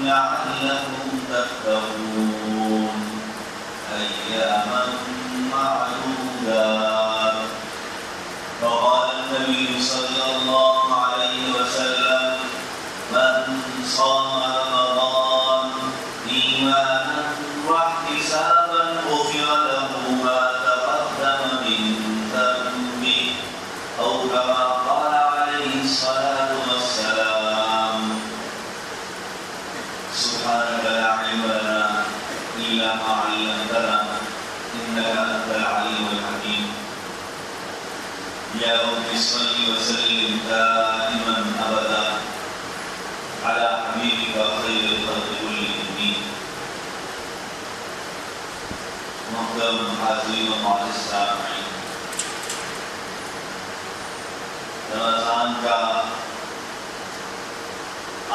لعلكم تتقون أياما معدودات. وقال النبي صلى الله عليه وسلم من صام رمضان إيمانا واحتسابا غفر له ما تقدم من ذنبه أو كما قال عليه الصلاة والسلام. سبحانك لا علم لنا إلا ما علمتنا إنك أنت العليم الحكيم. يا رب صل وسلم دائما أبدا على حبيبك خير الخلق كلهم. محترم حاضرین و معزز سامعین، رمضان کا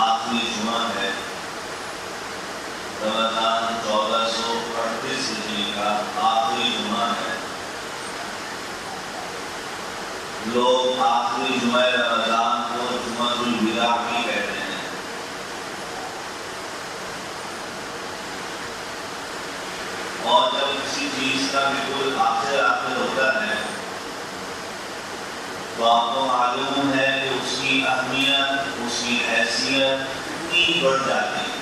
آخری جمعہ ہے. رمضان 1438 ہجری کا آخری جمعہ ہے. لوگ آخری جمعہ رمضان کو جمعہ الوداع بھی کہتے ہیں. اور جب کسی چیز کا بالکل آخر ہوتا ہے تو آپ کو معلوم ہے کہ اس کی اہمیت، اس کی حیثیت اتنی بڑھ جاتی ہے.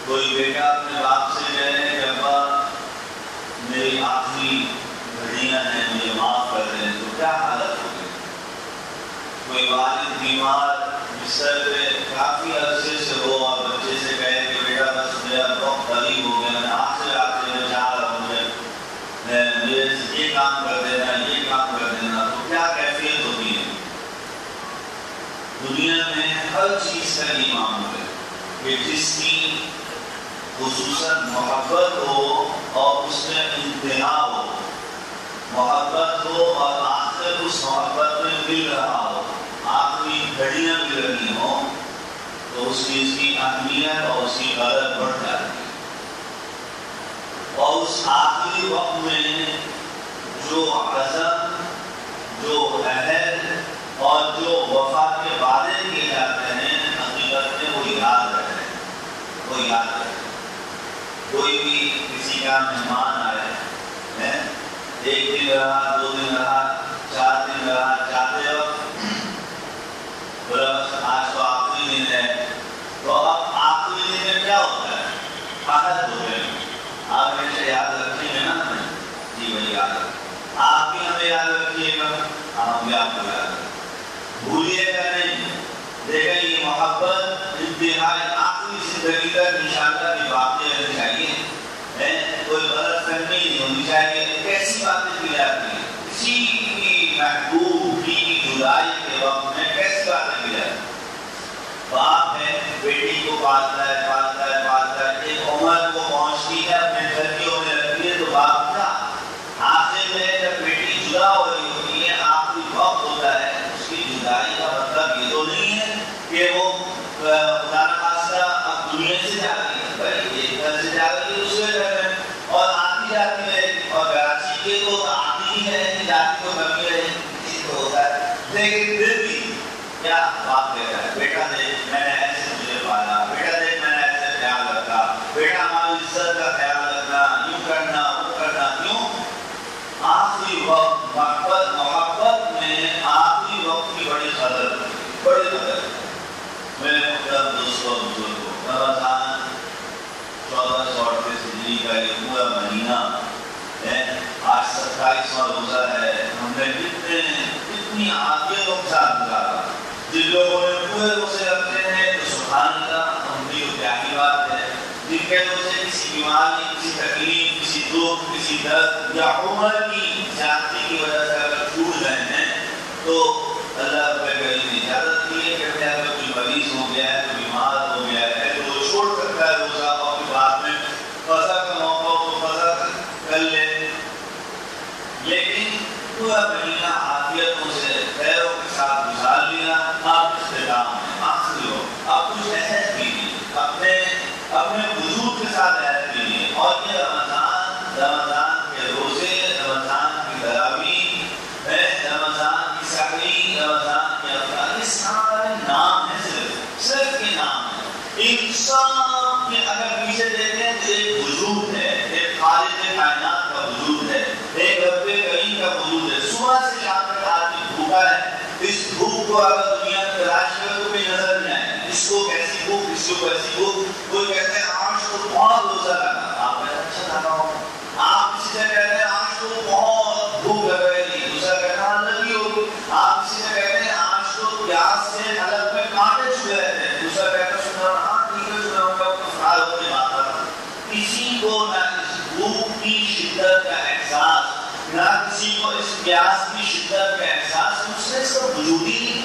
کوئی بیٹا اپنے باپ سے کہے کہ ابا میری آخری گھڑیاں ہیں، مجھے معاف کر دیں، تو کیا حالت ہوگی؟ کوئی والد بیمار بستر پہ کافی عرصے سے ہو اور بچے سے کہے کہ بیٹا بس میرا بہت قریب ہو گیا، میں آخر میں چاہ رہا ہوں، مجھے یہ کام کر دینا، یہ کام کر دینا، تو کیا کیفیت ہوتی ہے؟ دنیا میں ہر چیز کا یہ معمول ہے کہ جس کی خصوصاً محبت ہو اور اس میں انتہا ہو، محبت ہو اور آخر اس محبت میں مل رہا ہو، آخری گھڑیاں مل رہی ہوں، تو اس چیز کی اہمیت اور اس کی قدر بڑھ جاتی ہے. اور اس آخری وقت میں جو عزم، جو عہد اور جو وفا کے وعدے کیے جاتے ہیں، حقیقت میں وہ یاد رہتے ہیں، وہ یاد رہتے ہیں. کوئی بھی کسی کا مہمان آئے، ایک دن رہا، 2 دن رہا، 4 دن رہا، چاہتے وقت بس آج تو آخری دن ہے، تو اب آخری دن میں کیا ہوتا ہے؟ عہد ہوتے ہیں. آپ ہمیشہ یاد رکھیں گے نا ہمیں؟ جی بھائی یاد رکھیں. آپ بھی ہمیں یاد رکھیے گا، ہم بھی آپ کو یاد رکھیں. بھولیے گا نہیں. دیکھیں یہ محبت انتہائی آخری زندگی تک انشاءاللہ بھی باقی رہنی چاہیے. کوئی غلط فہمی نہیں ہونی چاہیے. کیسی باتیں کی جاتی ہیں کسی کی محبوب کی جدائی کے وقت میں، کیسی باتیں کی جاتی ہیں؟ باپ ہے، بیٹی کو پالتا ہے، پالتا ہے، پالتا ہے، ایک عمر کو پہنچتی ہے، اپنے گھر کی ہونے لگتی ہے، تو باپ کا آخر میں جب بیٹی جدا ہو رہی ہوتی ہے، آخری وقت ہوتا ہے، اس کی جدائی کا مطلب یہ تو نہیں ہے کہ وہ خدا نخواستہ اب دنیا سے جا رہی ہے. بھائی ایک گھر سے جا رہی ہے دوسرے گھر میں، اور آتی جاتی ہے، اور کراچی کے تو آتی ہی ہے، جاتی تو کبھی رہے، یہ تو ہوتا ہے. لیکن پھر بھی کیا باپ کہتا ہے، بیٹا دیکھ میں نے ایسے تجھے پالا، بیٹا دیکھ میں نے ایسے خیال رکھا، بیٹا ہماری عزت کا خیال رکھنا، یوں کرنا وہ کرنا. کیوں؟ آخری وقت محبت میں آخری وقت کی بڑی قدر، بڑی قدر. میرے محترم دوستوں بزرگوں، رمضان 1438 ہجری کا یہ پورا مہینہ ہے. آج 27واں روزہ ہے. ہم نے کتنی عافیتوں کے ساتھ گزارا. جن لوگوں نے پورے روزے رکھتے ہیں تو سبحان اللہ، ہم بھی کیا ہی بات ہے. جن کے روزے کسی بیماری، کسی تکلیف، کسی دکھ، کسی درد یا عمر کی زیادتی کی وجہ سے اگر چھوٹ گئے ہیں تو اللہ رب العالمین نے اجازت دی ہے کہ اگر کوئی مریض ہو گیا ہے، کوئی بیمار ہو گیا ہے تو وہ چھوڑ سکتا ہے روزہ، اور پھر بعد میں قضا کا موقع ہو تو قضا کر لے. لیکن پورا مہینہ عافیتوں سے خیروں کے ساتھ گزار لیا. آپ اختتام میں آخری ہو، آپ کچھ عہد کیجیے، اپنے وجود کے ساتھ عہد کیجیے. اور یہ رمضان کے روزے، رمضان کی تراویح، رمضان کی سحری، رمضان سب کے اگر پیچھے دیکھیں تو ایک وجود ہے، ایک خالق کائنات کا وجود ہے، ایک رب کریم کا وجود ہے. صبح سے شام تک آدمی بھوکا ہے. اس بھوک کو اگر دنیا میں تلاش کرے تو کوئی نظر نہیں آئے. اس کو کیسی بھوک، اس کو کیسی بھوک. کوئی کہتے ہیں آج تو بہت روزہ لگا، آپ کہتے ہیں اچھا لگا ہو. آپ کسی سے کہتے ہیں آج تو بہت بھوک لگ رہی ہے، دوسرا کہتا ہے لگی ہوگی. آپ کسی سے کہتے ہیں آج تو پیاس سے حلق میں کانٹے چھپے رہتے ہیں، دوسرا کہتا ہے سنا ہاں ٹھیک ہے سنا ہوگا فرار ہونے بات کرتا. کسی کو نہ اس بھوک کی شدت کا احساس، نہ کسی کو اس پیاس کی شدت کا احساس. اس نے اس کا وجود ہی نہیں،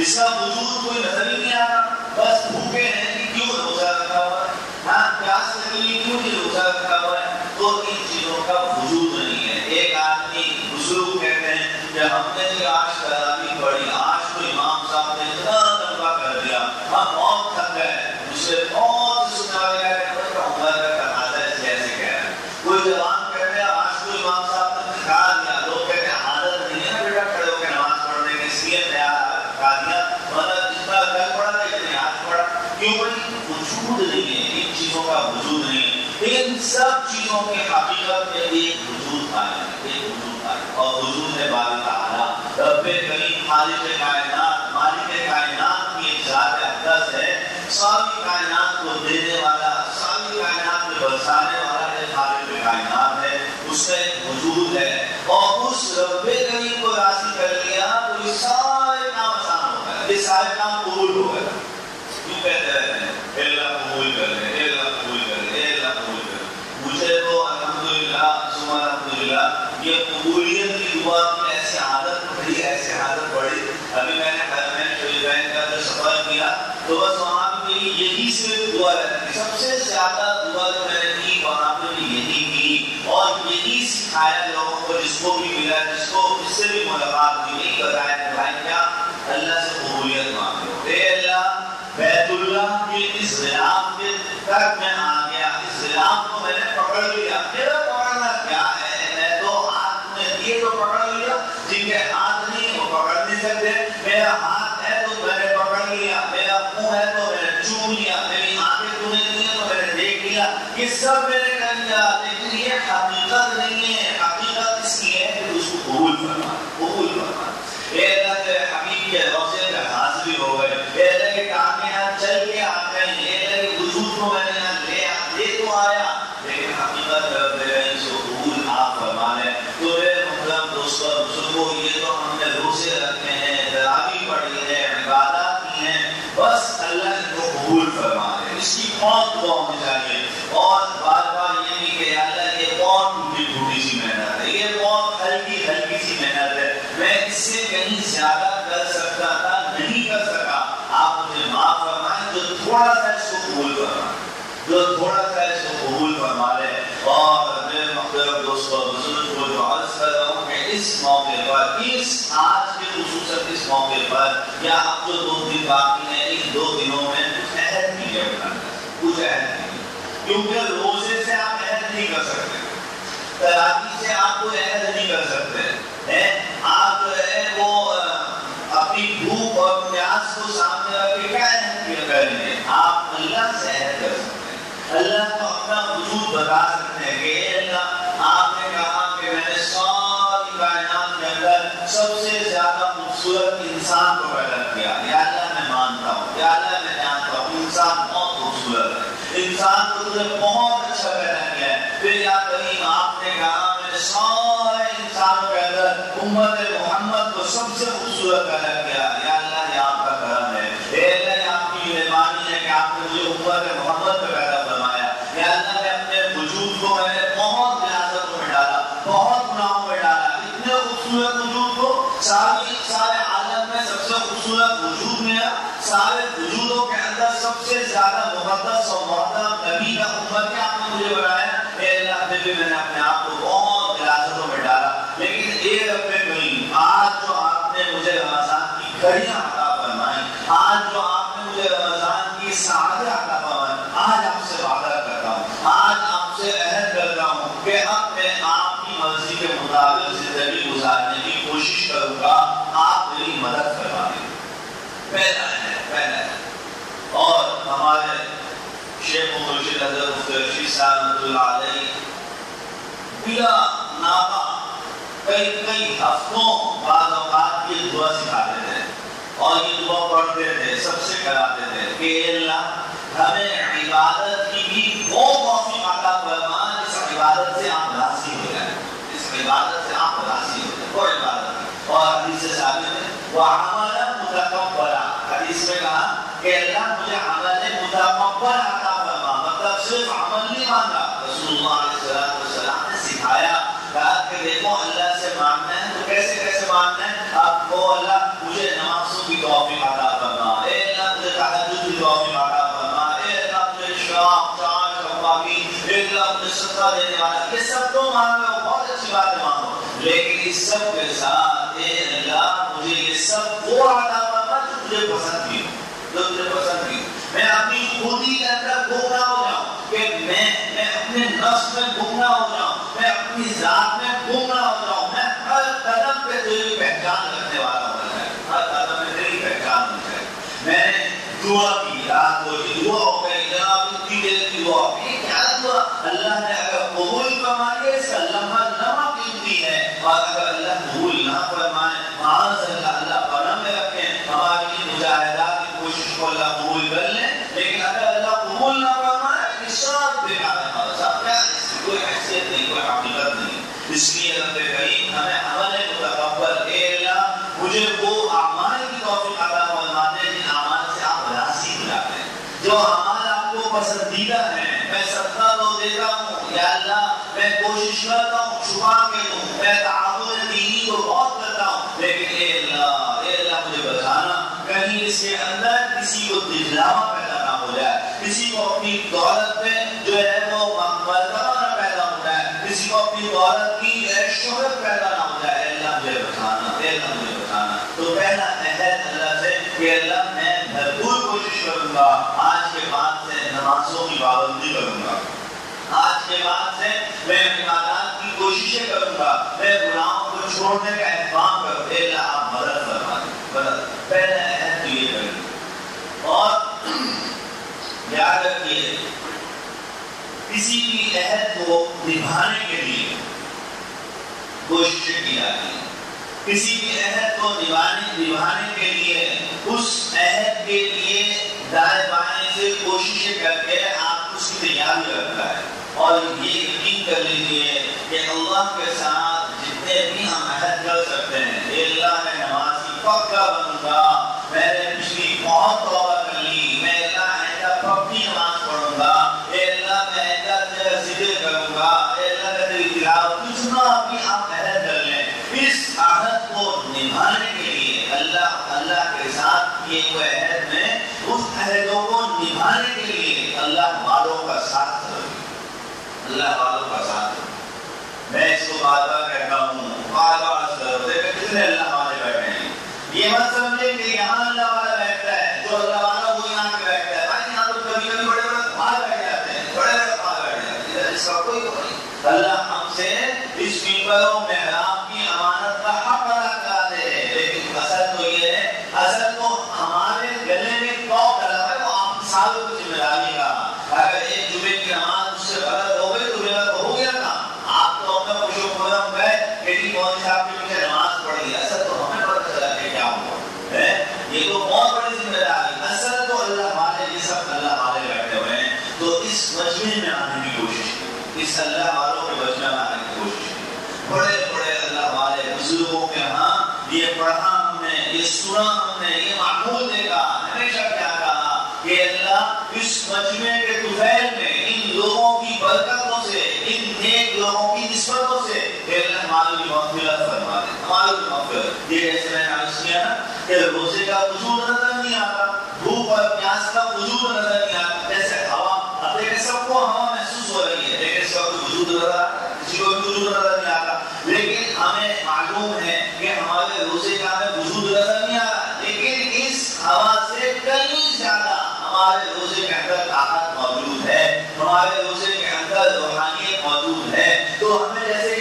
اس کا وجود کوئی نظر ہی نہیں آتا. بس بھوکے ہیں کہ کیوں روزہ رکھا ہوا ہے، ہاں پیاس لگی کیوں نہیں روزہ رکھا ہوا ہے. تو ان چیزوں کا وجود نہیں ہے. ایک آدمی بزرگ کہتے ہیں کہ ہم نے جو آج تراویح پڑھی، آج تو امام صاحب نے اتنا لمبا کر دیا، ہم بہت تھک گئے. دوسرے بہت سننے والے کہتے ہیں عمر کا تقاضا ہے جیسے کہہ رہے ہیں. کوئی جوان کہتے ہیں آج تو امام صاحب نے سکھا دیا. لوگ کہتے ہیں عادت نہیں ہے نا بیٹا کھڑے ہو کے نماز پڑھنے کی، اس لیے سکھا دیا، مطلب جتنا کل پڑھا تھا اتنے آج پڑھا. کیوں بھائی وجود نہیں ہے، ان چیزوں کا وجود نہیں ہے. ان سب چیزوں کی حقیقت میں ایک وجود قائم ہے، ایک وجود قائم، اور وجود ہے باری تعالیٰ رب کریم خالق کائنات، مالک کائنات کی ایک ذات اقدس ہے. ساری کائنات کو دینے والا، ساری کائنات میں برسانے والا ہے خالق کائنات ہے. اس کا ایک وجود ہے، اور اس رب کریم کو راضی کر لیا تو یہ سارے کام آسان ہو گئے، یہ سارے کام قبول ہو گئے. کیوں کہتے رہتے ہیں اللہ قبول کر لے، اللہ قبول کر لے، اللہ قبول کر لے. مجھے تو الحمدللہ ثم الحمدللہ یہ قبولیت کی دعا کی ایسی عادت پڑی، ایسی عادت پڑی. ابھی میں نے فلپائن کا جو سفر کیا تو بس وہاں پہ میری یہی صرف دعا رہتی تھی. سب سے زیادہ دعا جو میں نے کی وہاں پہ بھی یہی کی، اور یہی سکھایا لوگوں کو، جس کو بھی ملا، جس کو اس سے بھی ملاقات ہوئی. نہیں بتایا بھائی کیا اللہ سے قبولیت مانگو. اے اللہ بیت اللہ کے اس غلاف کے تک میں آ گیا، اس غلاف کو میں نے پکڑ لیا. میرا پکڑنا کیا ہے، میں تو ہاتھ میں دیے تو پکڑ لیا، جن کے ہاتھ نہیں وہ پکڑ نہیں سکتے. میرا ہاتھ ہے تو میں نے پکڑ لیا، میرا منہ ہے تو میں نے چوم لیا، میری آنکھیں تو نہیں ہیں تو میں نے دیکھ لیا. یہ سب میں نے کر لیا، لیکن یہ حقیقت نہیں ہے. حقیقت اس کی ہے کہ اس کو قبول فرما، قبول فرما. اے اللہ کے حبیب کے روضے کا حاضری ہو گئے. اے اللہ کے ٹانگیں یہاں چل کے آ گئی. اے اللہ کے وجود کو میں نے یہاں لے تو آیا، لیکن حقیقت رب العالمین سے قبول آپ فرما لیں. تو میرے محترم دوستوں بزرگوں، یہ تو ہم نے روزے رکھے ہیں، تراویح پڑھی ہے، عبادات کی ہیں، بس اللہ ان کو قبول فرما لے. اس کی بہت دعا ہونی چاہیے، اور بار بار یہ نہیں کہ اللہ یہ بہت ٹوٹی ٹوٹی سی محنت ہے، یہ بہت ہلکی ہلکی سی محنت ہے، میں اس سے کہیں زیادہ کر سکتا تھا، نہیں کر سکا. آپ مجھے معاف فرمائیں. جو تھوڑا سا اس کو قبول فرمائیں، جو تھوڑا سا اس کو قبول فرما لے. اور میرے محترم دوستوں بزرگ کو جو عرض کر رہا ہوں کہ اس موقع پر، اس آج کے خصوصاً اس موقع پر، یا اب جو 2 دن باقی ہیں، ان 2 دنوں میں کچھ عہد کیجیے اپنا، کچھ عہد کیجیے. کیونکہ روزے سے آپ عہد نہیں کر سکتے، تراویح سے آپ کوئی عہد نہیں کر سکتے. آپ جو ہے وہ اپنی بھوک اور پیاس کو سامنے رکھ کے کیا عہد کیا کریں گے؟ آپ اللہ سے عہد کر سکتے ہیں، اللہ کو اپنا وجود بتا سکتے ہیں کہ اے اللہ آپ نے کہا کہ میں نے ساری کائنات کے اندر سب سے زیادہ خوبصورت انسان کو پیدا کیا. یا اللہ میں مانتا ہوں، یا اللہ میں جانتا ہوں انسان بہت خوبصورت ہے، انسان کو تم نے بہت اچھا پیدا کیا ہے. پھر یا کریم آپ نے کہا میں نے سارے انسانوں کے اندر امت محمد کو سب سے خوبصورت پیدا کیا. یا اللہ یہ آپ کا کرم ہے، اے اللہ یہ آپ کی مہربانی ہے کہ آپ نے مجھے امت محمد پہ پیدا فرمایا. یا اللہ میں اپنے وجود کو میں نے بہت ریاضتوں میں ڈالا، بہت گناہوں میں ڈالا. اتنے خوبصورت وجود کو سارے عالم میں سب سے خوبصورت وجود میرا، سارے وجودوں کے اندر سب سے زیادہ مقدس اور محترم نبی کا امت کے آپ نے مجھے بنایا. اے اللہ پھر بھی میں نے اپنے آپ کو بہت ریاضتوں میں ڈالا. لیکن اے رب کریم آج جو آپ نے مجھے رمضان کی گھڑیاں عطا فرمائی، آج جو آپ نے مجھے رمضان کی سعادت عطا فرمائی، آج آپ سے وعدہ کرتا ہوں، آج آپ سے عہد کرتا ہوں کہ اب میں آپ کی مرضی کے مطابق زندگی گزارنے کی کوشش کروں گا. آپ میری مدد فرما دیں. پہلا ہے. اور ہمارے اللہ علیہ بلا ناپا کئی ہفتوں بعض اوقات یہ دعا سکھاتے تھے اور یہ دعا پڑھتے تھے، سب سے کراتے تھے کہ اللہ ہمیں عبادت کی بھی وہ توفیق عطا فرما جس عبادت سے آپ راضی ہو جائیں، اس عبادت سے آپ راضی ہو جائیں، وہ عبادت۔ اور حدیث سے ثابت ہے وَعَمَلًا مُتَقَبَّلًا، حدیث میں کہا کہ اللہ مجھے عمل متقبل عطا فرما، مطلب صرف عمل نہیں مانگا، رسول اللہ علیہ السلام نے سکھایا، کہا کہ دیکھو اللہ سے مانگنا ہے تو کیسے کیسے مانگنا ہے، آپ کو اللہ مجھے نمازوں کی توفیق عطا فرما، اے اللہ مجھے تہجد کی توفیق عطا فرما، اے اللہ مجھے شام چاند شفاقی، اے اللہ مجھے صدقہ دینے والا، یہ سب تو مانگو، بہت اچھی بات ہے مانگو، لیکن اس سب کے ساتھ اے اللہ مجھے یہ سب وہ عطا فرما جو تجھے پسند بھی ہو، جو تجھے پسند بھی ہو، میں اپنی خودی کے اندر گمراہ ہو جاؤں کہ میں اپنے نفس میں گمراہ ہو جاؤں، میں اپنی ذات میں گمراہ ہو جاؤں، میں ہر قدم پہ تیری پہچان رکھنے والا ہوں، ہر قدم پہ تیری پہچان ہے۔ میں نے دعا کی، رات کو دعا ہو گئی، جناب اتنی دیر کی دعا، یہ کیا دعا؟ اللہ نے اگر قبول فرمائی ہے اس کا لمحہ لمحہ قیمتی ہے، اور اگر اللہ قبول نہ فرمائے معاذ اللہ، اللہ پناہ میں رکھیں، ہماری مجاہدات کی کوشش کو اللہ قبول کر لیں، لیکن اگر اللہ قبول نہ فرمائے سب بیکار ہے، ہمارا سب کیا، اس کی کوئی حیثیت نہیں، کوئی حقیقت نہیں۔ اس لیے رب کریم ہمیں عمل متقبل، اے اللہ مجھے وہ اعمال کی توفیق عطا فرما دے جن اعمال سے آپ راضی ہو جاتے ہیں، جو اعمال آپ کو پسندیدہ ہیں۔ میں صدقہ تو دیتا ہوں یا اللہ، میں کوشش کرتا ہوں چھپا کے دوں، میں تعاون دینی کو بہت کرتا ہوں، لیکن اے اللہ مجھے بچانا کہیں اس کے اندر کسی کو دجلاوا پیدا نہ ہو جائے، کسی کو اپنی دولت میں جو ہے وہ مرتبہ نہ پیدا ہو جائے، کسی کو اپنی دولت کی شہرت پیدا نہ ہو جائے، اللہ مجھے بچانا، اللہ مجھے بچانا۔ تو پہلا عہد اللہ سے کہ اللہ میں بھرپور کوشش کروں گا، آج کے بعد سے نمازوں کی پابندی کروں گا، آج کے بعد سے میں عبادات کی کوششیں کروں گا، میں گناہوں کو چھوڑنے کا اہتمام کروں، اللہ آپ مدد فرما دیں، مدد۔ پہلا عہد تو یہ کریں، اور یاد رکھیے کسی بھی عہد کو نبھانے کے لیے کوششیں کی جاتی ہیں، کسی بھی عہد کو نبھانے کے لیے اس عہد کے لیے دائیں بائیں سے کوششیں کر کے آپ اس کی تیاری رکھتا ہے، اور یہ یقین کر لیجیے کہ اللہ کے ساتھ جتنے بھی ہم عہد کر سکتے ہیں، اللہ میں نمازی پکا بنوں گا، میں نے پچھلی بہت توبہ کر لی، میں اللہ آئندہ پکی نماز پڑھوں گا، اللہ میں آئندہ تیرا ذکر کروں گا، اللہ کا تیری تلاوت، کتنا بھی آپ عہد کر لیں، اس عہد کو نبھانے کے لیے اللہ کے ساتھ کیے ہوئے عہد میں اس عہدوں کو نبھانے کے لیے اللہ والوں کا ساتھ ضروری، اللہ والوں کا ساتھ۔ میں اس کو بار بار کہتا ہوں، بار بار ضرورت ہے کہ کتنے اللہ والے بیٹھے ہیں، یہ مت سمجھیں کہ یہاں اللہ والا بیٹھتا ہے، جو اللہ والا وہ یہاں پہ بیٹھتا ہے، بھائی یہاں تو کبھی کبھی بڑے بڑے پہاڑ بیٹھ جاتے ہیں، بڑے بڑے پہاڑ بیٹھ جاتے ہیں، اس کا کوئی نہیں۔ اللہ ہم سے اس ممبروں محراب کی امانت کا حق ادا کرا دے، لیکن اصل تو یہ ہے، اصل تو ہمارے گلے میں توق ڈلا ہے، وہ آپ سالوں کی ذمہ داری کا، اگر ایک جمعے کی نماز اس سے غلط ہو گئی تو میرا تو ہو گیا تھا، آپ تو اپنا خوش و خرم گئے کہ جی مولوی صاحب کے پیچھے نماز پڑھی، اصل تو ہمیں پتہ چلا کہ کیا ہوا ہے، یہ تو بہت بڑی ذمہ داری، اصل تو اللہ والے، یہ سب اللہ والے بیٹھے ہوئے ہیں، تو اس مجمع میں آنے کی کوشش کی، اس اللہ والوں کے مجمع میں آنے کی کوشش کی، بڑے بڑے اللہ والے بزرگوں کے ہاں یہ پڑھا ہم نے، یہ سنا ہم نے، یہ معمول دیکھا، ہمیشہ کیا کہا کہ اللہ اس مجمع کے طفیل میں ان لوگوں کی برکتوں سے، ان نیک لوگوں کی نسبتوں سے اللہ ہماری مغفرت فرما دے، ہماری مغفرت۔ یہ جیسے میں نے عرض کیا نا کہ روزے کا وجود نظر نہیں آتا، بھوک اور پیاس کا وجود نظر نہیں آتا، جیسے ہوا، اب دیکھیں سب کو ہوا محسوس ہو رہی ہے، لیکن اس کا کوئی وجود نظر آتا، کسی کو بھی وجود نظر نہیں آتا، لیکن ہمیں معلوم ہے کہ ہمارے روزے کا ہمیں وجود نظر نہیں آ رہا، لیکن اس ہوا سے کہیں زیادہ ہمارے روزے کے اندر طاقت موجود ہے، ہمارے روزے کے اندر روحانیت موجود ہے، تو ہمیں جیسے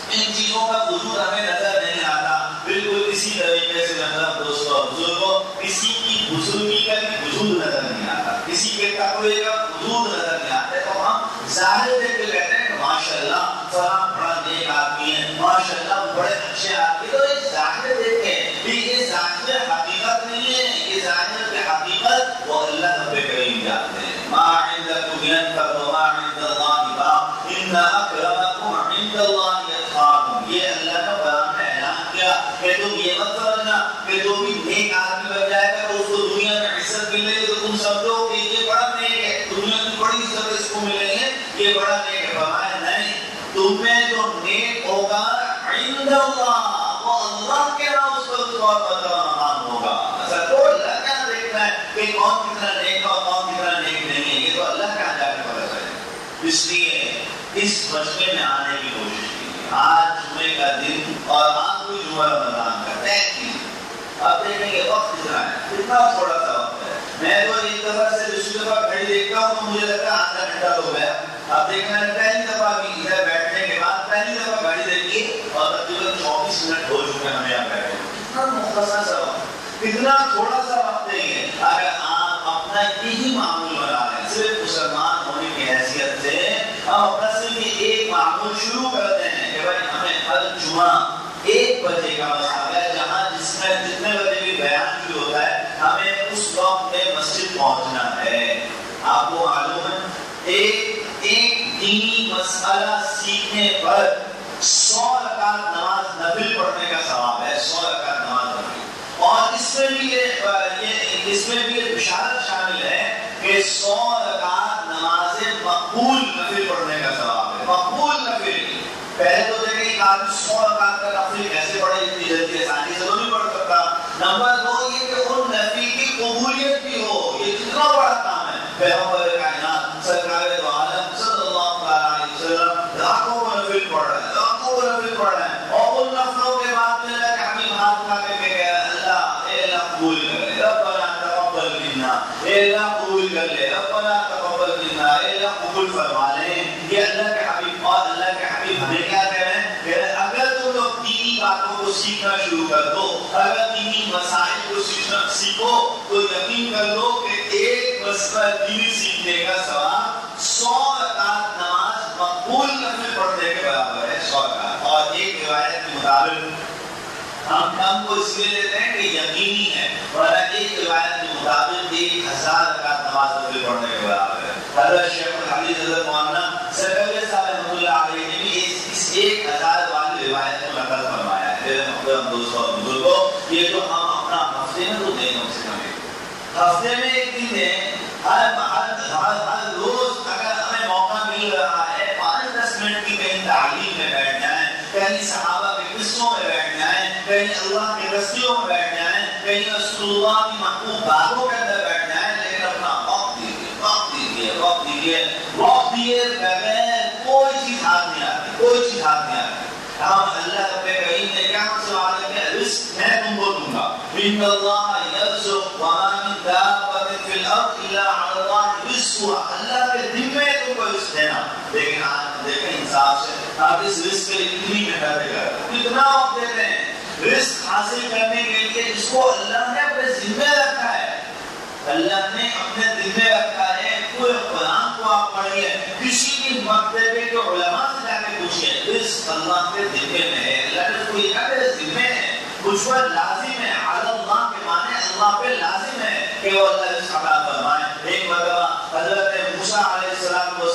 ان چیزوں کا وجود ہمیں نظر نہیں آتا، بالکل اسی طریقے سے مطلب دوستوں بزرگوں کسی کی بزرگی کا بھی وجود نظر نہیں آتا، کسی کے تقوی کا وجود نظر نہیں آتا، تو ہم ظاہر ہوئے کہتے ہیں کہ ماشاءاللہ فلاں بڑا نیک آدمی ہے، ماشاءاللہ بڑے اچھے آدمی، تو ایک ظاہر دیکھیں، یہ ظاہر حقیقت نہیں ہے، یہ ظاہر کی حقیقت وہ اللہ رب کریم جانتے ہیں۔ ما عندکم ينفد وما عند اللہ باق ان اکرمکم عند اللہ اتقاکم، یہ اللہ کا بیان میں اعلان کیا کہ تم یہ مت سمجھنا کہ جو بھی نیک آدمی بن جائے گا تو اس کو دنیا میں عزت ملے گی تو تم سمجھو کہ یہ بڑا نیک ہے، دنیا کی بڑی عزت اس کو ملے گی، یہ بڑا نیک ہے۔ فرمایا نہیں، تم میں جو نیک ہوگا عند اللہ، وہ اللہ کے نام اس کو بہت بڑا مقام ہوگا۔ ایسا تو اللہ کیا دیکھنا ہے کہ کون کتنا نیک ہے اور کون کتنا نیک نہیں ہے، یہ تو اللہ کے یہاں جا کے پتہ چلے۔ اس لیے اس مجمع میں آنے کی کوشش کی۔ آج جمعے کا دن اور آخری جمعہ رمضان کا طے کی، اب دیکھیں گے وقت کتنا ہے، کتنا تھوڑا سا وقت ہے۔ میں تو ایک دفعہ سے دوسری دفعہ گھڑی دیکھتا ہوں تو مجھے لگتا ہے آدھا گھنٹہ ہو گیا۔ اب دیکھنا ہے پہلی دفعہ بھی ادھر بیٹھنے کے بعد پہلی دفعہ گھڑی دیکھی اور تقریباً 24 منٹ ہو چکے ہمیں یہاں بیٹھے۔ کتنا مختصر سا وقت، کتنا تھوڑا سا وقت نہیں ہے۔ اگر آپ اپنا یہی معمول بنا لیں، صرف مسلمان ہونے کی حیثیت سے ہم اپنا صرف ایک معمول شروع کرتے ہیں کہ بھائی ہمیں ہر جمعہ 1 بجے کا مسئلہ ہے، جہاں جس میں جتنے بجے بھی بیان شروع ہوتا ہے ہمیں اس وقت میں مسجد پہنچنا ہے۔ آپ کو معلوم ہے ایک دینی مسئلہ سیکھنے پر 100 رکعت نماز نفل پڑھنے کا ثواب ہے، 100 رکعت نماز نفل، اور اس میں بھی یہ بشارت شامل ہے کہ 100 رکعت نماز مقبول نفل پڑھنے کا ثواب ہے، مقبول نفل۔ پہلے تو دیکھیں ایک آدمی 100 رکعت کا نفل کیسے پڑھے، اتنی جلدی آسانی سے تو نہیں پڑھ سکتا۔ نمبر 2 یہ کہ ان نفل کی قبولیت بھی ہو، یہ کتنا بڑا کام ہے۔ پیغمبر کائنات سرکار دو عالم صلی اللہ علیہ وسلم لاکھوں کو نفل پڑھ رہے ہیں، لاکھوں کو نفل پڑھ رہے ہیں، اور ان نفلوں کے بعد میں اللہ کے حبیب ہاتھ اٹھا کے کہہ گیا اللہ اے اللہ قبول کر لے، ربنا تقبل منا، اے اللہ قبول کر لے، ربنا تقبل منا، اے اللہ قبول فرما لے۔ یہ اللہ کے حبیب، اور اللہ کے حبیب ہمیں کیا کہہ رہے ہیں کہ اگر تم لوگ دینی باتوں کو سیکھنا شروع کر دو، اگر دینی مسائل کو سیکھو تو یقین کر لو کہ ایک مسئلہ دینی سیکھنے کا ثواب 100 رکعت نماز مقبول نفل پڑھنے کے برابر ہے، 100 رکعت۔ اور ایک روایت کے مطابق ہم کو اس لیے لیتے ہیں کہ یقینی ہے، اور ایک روایت کے مطابق 1000 رکعت نماز نفل پڑھنے کے برابر ہے۔ حضرت شیخ الحدیث حضرت مولانا سرکار صاحب رحمۃ اللہ علیہ نے بھی اس 1000 والی روایت کو نقل فرمایا ہے۔ میرے محترم دوستوں اور بزرگوں، یہ تو ہم اپنا ہفتے میں تو دیں کم سے کم، ہفتے میں ایک دن دیں، ہر روز اگر ہمیں موقع مل رہا ہے 5-10 منٹ کی کہیں تعلیم میں بیٹھ جائیں، کہیں صحابہ کے قصوں میں بیٹھ جائیں، کہیں اللہ کے رسیوں میں بیٹھ جائیں، کہیں رسول اللہ کی محبوب باتوں کے اندر بیٹھ جائیں، لیکن اپنا وقت دیے بغیر کوئی چیز ہاتھ نہیں آتی، کوئی چیز ہاتھ نہیں آتی۔ ہم اللہ رب کریم نے کیا ہم سے وعدہ کیا، رزق میں تم کو دوں گا، ان اللہ یرزق وما من دابۃ فی الارض الا علی اللہ رزقها، اللہ کے ذمہ تم کو رزق دینا۔ لیکن آج دیکھیں انصاف سے آپ اس رزق کے لیے کتنی محنت کرتے ہیں، کتنا وقت دیتے ہیں رزق حاصل کرنے کے لیے، جس کو اللہ نے اپنے ذمہ رکھا ہے، اللہ نے اپنے ذمہ رکھا ہے۔ پورے قرآن کو آپ پڑھیے، کسی بھی مکتبے کے علماء سے جا کے پوچھیے، رزق اللہ کے ذمہ میں ہے، اللہ نے اس کو یہ کہا کہ ذمہ ہے، مجھ پر لازم ہے، علی اللہ کے معنی اللہ پہ لازم ہے کہ وہ اللہ رزق عطا فرمائے۔ ایک مرتبہ حضرت موسیٰ علیہ السلام کو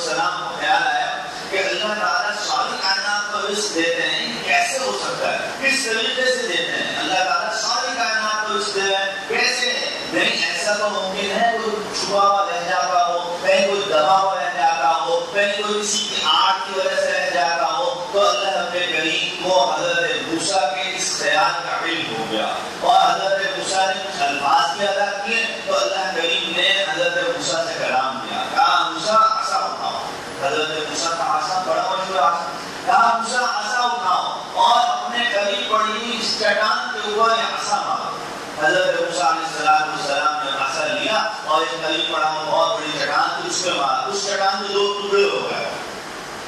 خیال آیا کہ اللہ تعالیٰ ساری کائنات کو رزق دیتے ہیں، کیسے ہو سکتا ہے، کس طریقے سے دیتے ہیں؟ اللہ تعالیٰ ساری کائنات کو رزق دے رہے ہیں، کیسے؟ نہیں ایسا تو ممکن ہے کوئی چھپا ہوا رہ جاتا ہو، کہیں کوئی دبا ہوا رہ جاتا ہو، کہیں کوئی کسی کی آگ کی وجہ سے رہ جاتا ہو۔ تو اللہ رب کریم کو حضرت موسیٰ کے اس خیال کا علم ہو گیا، اور حضرت موسیٰ نے کچھ الفاظ بھی ادا کیے، تو اللہ کریم نے حضرت موسیٰ سے کلام کیا، کہا موسیٰ عصا اٹھاؤ۔ حضرت موسیٰ کا عصا بڑا مشہور عصا، کہا موسیٰ عصا اٹھاؤ اور اپنے قریب پڑی ہوئی اس چٹان کے اوپر یہ عصا مارو۔ حضرت موسیٰ علیہ السلام نے عصا لیا اور ایک قریب پڑا ہوا بہت بڑی چٹان تھی، اس پہ مارا، اس چٹان کے 2 ٹکڑے ہو گئے۔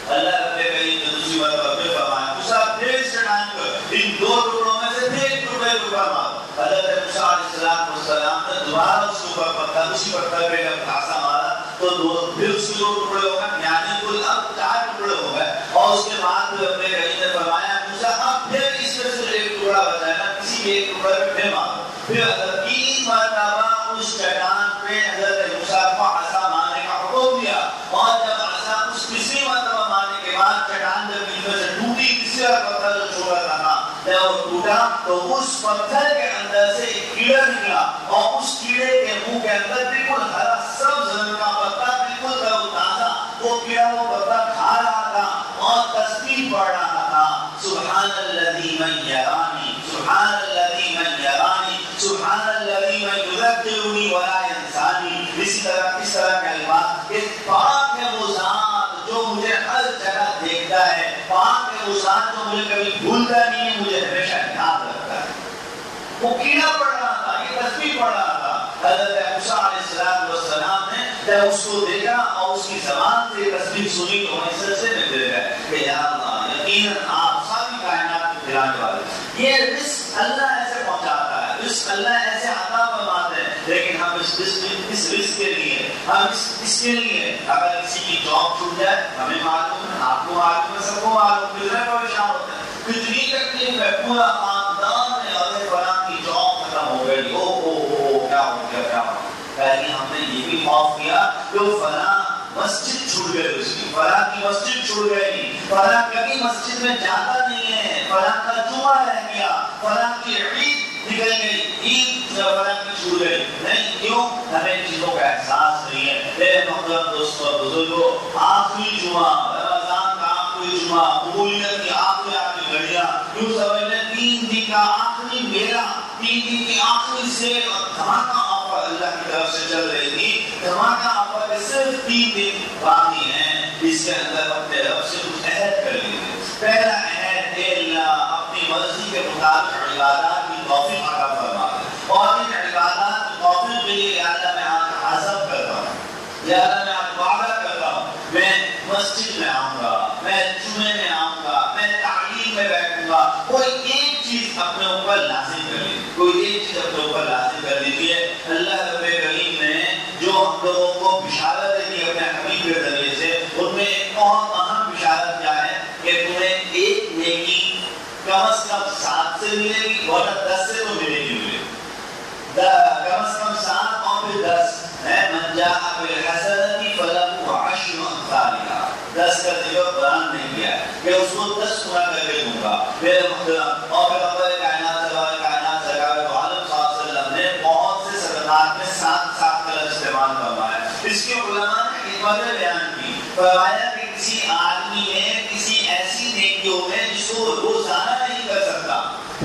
اللہ رب کریم نے دوسری مرتبہ پھر فرمایا موسیٰ پھر اس چٹان کو ان 2 ٹکڑوں میں سے پھر ایک ٹکڑے مارو۔ حضرت موسیٰ علیہ السلام نے دوبارہ اس کے اوپر پتھر، اسی پتھر پہ جب عصا مارا تو پھر اس کے 2 ٹکڑے ہو گئے، یعنی کل اب 4 اور اس کے بعد رب کریم نے فرمایا موسیٰ اب پھر اس میں سے ایک ٹکڑا بچا ہے نا، کسی بھی ایک ٹکڑے پہ پھر مارو. پھر 3 مرتبہ اس چٹان پہ حضرت موسیٰ کو عصا مارنے کا حکم دیا، اور جب عصا اس تیسری مرتبہ مارنے کے بعد چٹان جب بیچ میں سے ٹوٹی، تیسرا پتھر جو چھوٹا تھا نا جب وہ ٹوٹا تو اس پتھر کے اندر سے ایک کیڑا نکلا، اور اس کیڑے کے منہ کے اندر بالکل ہرا سبز رنگ کا پتا، بالکل تر و تازہ وہ کیڑا وہ پتا کھا رہا تھا اور تسبیح پڑھ رہا تھا، سبحان الذی من یرانی، سبحان الذی من یرانی، سبحان الذی من یذکرنی ولا ینسانی. اسی طرح اس طرح کے الفاظ کہ پاک ہے وہ ذات جو مجھے ہر جگہ دیکھتا ہے، پاک ہے وہ ذات جو مجھے کبھی بھولتا نہیں ہے، مجھے ہمیشہ یاد رکھتا ہے. وہ کیڑا پڑھ رہا تھا، یہ تسبیح پڑھ رہا تھا. حضرت موسیٰ علیہ السلام نے جب اس کو دیکھا اور اس کی زبان سے تسبیح سنی تو وہیں سجدے میں گر گئے کہ یا اللہ یقیناً آپ ساری کائنات کو کھلانے والے. یہ رزق اللہ ایسے پہنچاتا ہے، رزق اللہ ایسے عطا فرماتے ہیں، لیکن ہم اس رزق کے لیے، ہم اس کے لیے اگر کسی کی جاب چھوٹ جائے ہمیں معلوم ہے، آپ کو معلوم ہے، سب کو معلوم، کتنے پریشان ہوتے ہیں، کتنی تکلیف ہے، پورا خاندان میں اور فلاں کی جاب ختم ہو گئی، کیا ہو گیا کیا ہو گیا. پہلے ہم نے یہ بھی خوف کیا کہ فلاں مسجد چھوٹ گئی، اس کی فلاں کی مسجد چھوٹ گئی، فلاں کبھی مسجد میں جاتا نہیں ہے، فلاں کا جمعہ رہ گیا، فلاں کی عید نکل گئی، عید فلاں کی چھوٹ گئی. نہیں، کیوں؟ ہمیں چیزوں کا احساس نہیں ہے. میرے محترم دوستوں اور بزرگوں، آخری جمعہ، رمضان کا آخری جمعہ، قبولیت کی آخری گھڑیاں، یوں سمجھ لیں 3 دن کا آخری میلہ، 3 دن کی آخری سیل اور دھماکہ آفر اللہ کی طرف سے چل رہی تھی. دھماکہ آفر کے صرف 3 دن باقی ہیں، اس کے اندر اپنے رب سے کچھ عہد کر لیجیے. پہلا عہد، اے اللہ اپنی مرضی کے مطابق عبادات کی توفیق عطا فرما، اور ان عبادات کی توفیق کے لیے یا اللہ میں آپ کا عزم کرتا ہوں، یا اللہ میں آپ وعدہ کرتا ہوں، میں مسجد میں آؤں گا، میں جمعے میں آؤں گا، میں تعلیم میں بیٹھوں گا. کوئی ایک چیز اپنے اوپر لازم کر لیجیے، کوئی ایک چیز اپنے اوپر لازم کر لیجیے. اللہ رب کریم نے جو ہم لوگوں کو بشارت دی اپنے حبیب کے ذریعے سے، ان میں ایک بہت اہم بشارت کیا ہے کہ تمہیں ایک نیکی کم از کم 7 سے ملے گی، ورنہ 10 سے تو ملے گی. کم از کم 7 اور پھر 10 ہے. من جاء بالحسنۃ فلہ 10 امثالها. 10 کا ذکر قرآن نے کیا ہے کہ اس کو 10 گنا کر کے دوں گا. میرے محترم اور پیغمبر کائنات سرور کائنات سرکار دو عالم صلی اللہ علیہ وسلم نے بہت سے صدقات میں 7 کا لفظ استعمال فرمایا. اس کے علماء نے حکمت بیان کی، فرمایا کہ کسی آدمی نے کسی ایسی نیکیوں میں جس کو روزانہ نہیں کر سکتا،